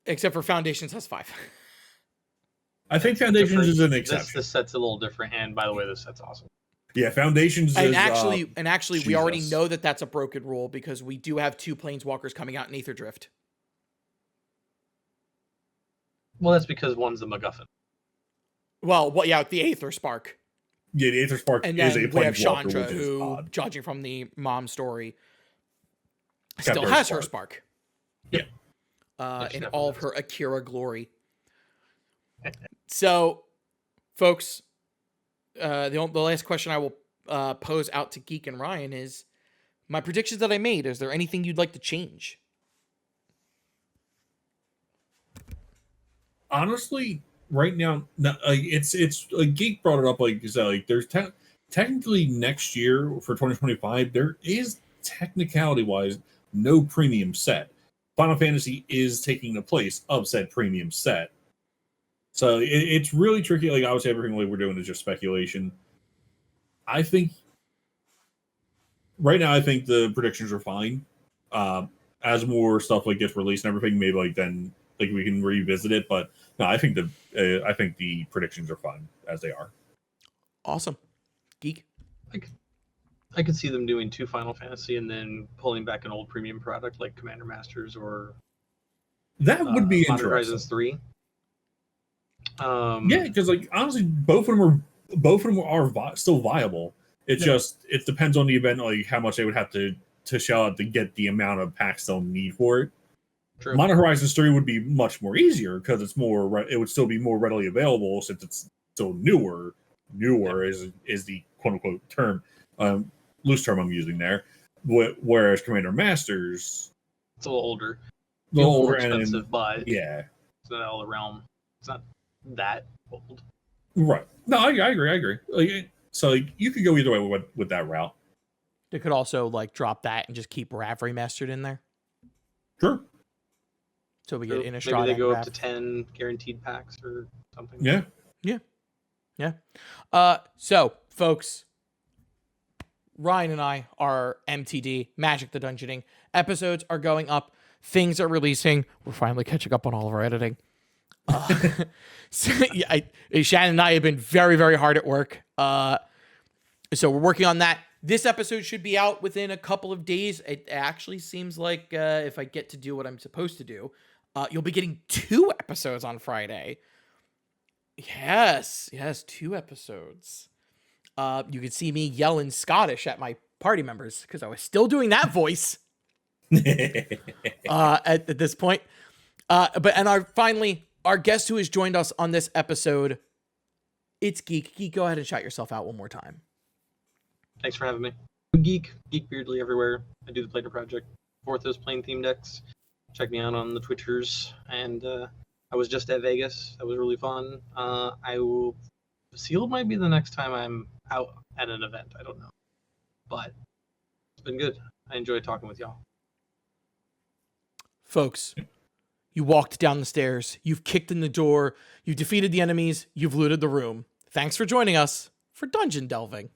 Speaker 1: Except for Foundations has 5.
Speaker 2: I think Foundations is an
Speaker 3: This
Speaker 2: exception.
Speaker 3: set's a little different, and by the way, this set's awesome.
Speaker 2: Yeah, Foundations
Speaker 1: And
Speaker 2: is...
Speaker 1: actually, we already
Speaker 2: Jesus.
Speaker 1: know that that's a broken rule because we do have 2 Planeswalkers coming out in Aether Drift.
Speaker 3: Well, that's because one's the MacGuffin.
Speaker 1: Well, the Aether Spark.
Speaker 2: Yeah, the Aether Spark
Speaker 1: And
Speaker 2: is
Speaker 1: then
Speaker 2: a
Speaker 1: we have
Speaker 2: Planeswalker,
Speaker 1: Chandra,
Speaker 2: which is
Speaker 1: who,
Speaker 2: odd.
Speaker 1: judging from the mom story,
Speaker 2: Kept
Speaker 1: still
Speaker 2: her
Speaker 1: has
Speaker 2: spark.
Speaker 1: her spark.
Speaker 2: Yeah.
Speaker 3: she
Speaker 1: In
Speaker 3: definitely
Speaker 1: all of
Speaker 3: does.
Speaker 1: her Akira glory. So, folks, the last question I will pose out to Geek and Ryan is, my predictions that I made, is there anything you'd like to change?
Speaker 2: Honestly, right now, no, it's Geek brought it up, like you said, like there's technically next year for 2025 there is technicality wise no premium set. Final Fantasy is taking the place of said premium set, so it's really tricky. Like obviously everything like we're doing is just speculation. I think right now I think the predictions are fine. As more stuff like gets released and everything, maybe like then like we can revisit it. But no, I think the predictions are fine as they are.
Speaker 1: Awesome. Geek?
Speaker 3: I could see them doing 2 Final Fantasy and then pulling back an old premium product like Commander Masters or
Speaker 2: That would be
Speaker 3: Modern
Speaker 2: interesting.
Speaker 3: Horizons 3.
Speaker 2: Yeah, because like honestly, both of them are still viable. It just it depends on the event, like how much they would have to shell out to get the amount of packs they'll need for it.
Speaker 3: True.
Speaker 2: Modern Horizons 3 would be much more easier because it's more. It would still be more readily available since it's still newer. Newer is the quote unquote term, loose term I'm using there. Whereas Commander Masters,
Speaker 3: It's a little older.
Speaker 2: the
Speaker 3: A little more
Speaker 2: older and
Speaker 3: expensive, but
Speaker 2: yeah,
Speaker 3: it's not out of the realm. It's not that old.
Speaker 2: right. No, I agree. Like, so like, you could go either way with that route.
Speaker 1: They could also like drop that and just keep Rav remastered in there.
Speaker 2: Sure.
Speaker 1: So we get
Speaker 3: Maybe
Speaker 1: Innistrad
Speaker 3: they
Speaker 1: and
Speaker 3: go
Speaker 1: Rav.
Speaker 3: up to 10 guaranteed packs or something.
Speaker 2: Yeah.
Speaker 1: So, folks, Ryan and I are MTD, Magic the Dungeoning. Episodes are going up. Things are releasing. We're finally catching up on all of our editing. Shannon and I have been very, very hard at work. So we're working on that. This episode should be out within a couple of days. It actually seems like if I get to do what I'm supposed to do, you'll be getting 2 episodes on Friday. Yes, 2 episodes. You could see me yelling Scottish at my party members because I was still doing that voice at this point. Finally, our guest who has joined us on this episode, it's Geek. Geek, go ahead and shout yourself out one more time.
Speaker 3: Thanks for having me. I'm GeekBeardly everywhere. I do the Plater Project. Orthos playing theme decks. Check me out on the Twitters. And I was just at Vegas. That was really fun. Sealed might be the next time I'm out at an event. I don't know. But it's been good. I enjoyed talking with y'all.
Speaker 1: Folks, you walked down the stairs. You've kicked in the door. You defeated the enemies. You've looted the room. Thanks for joining us for Dungeon Delving.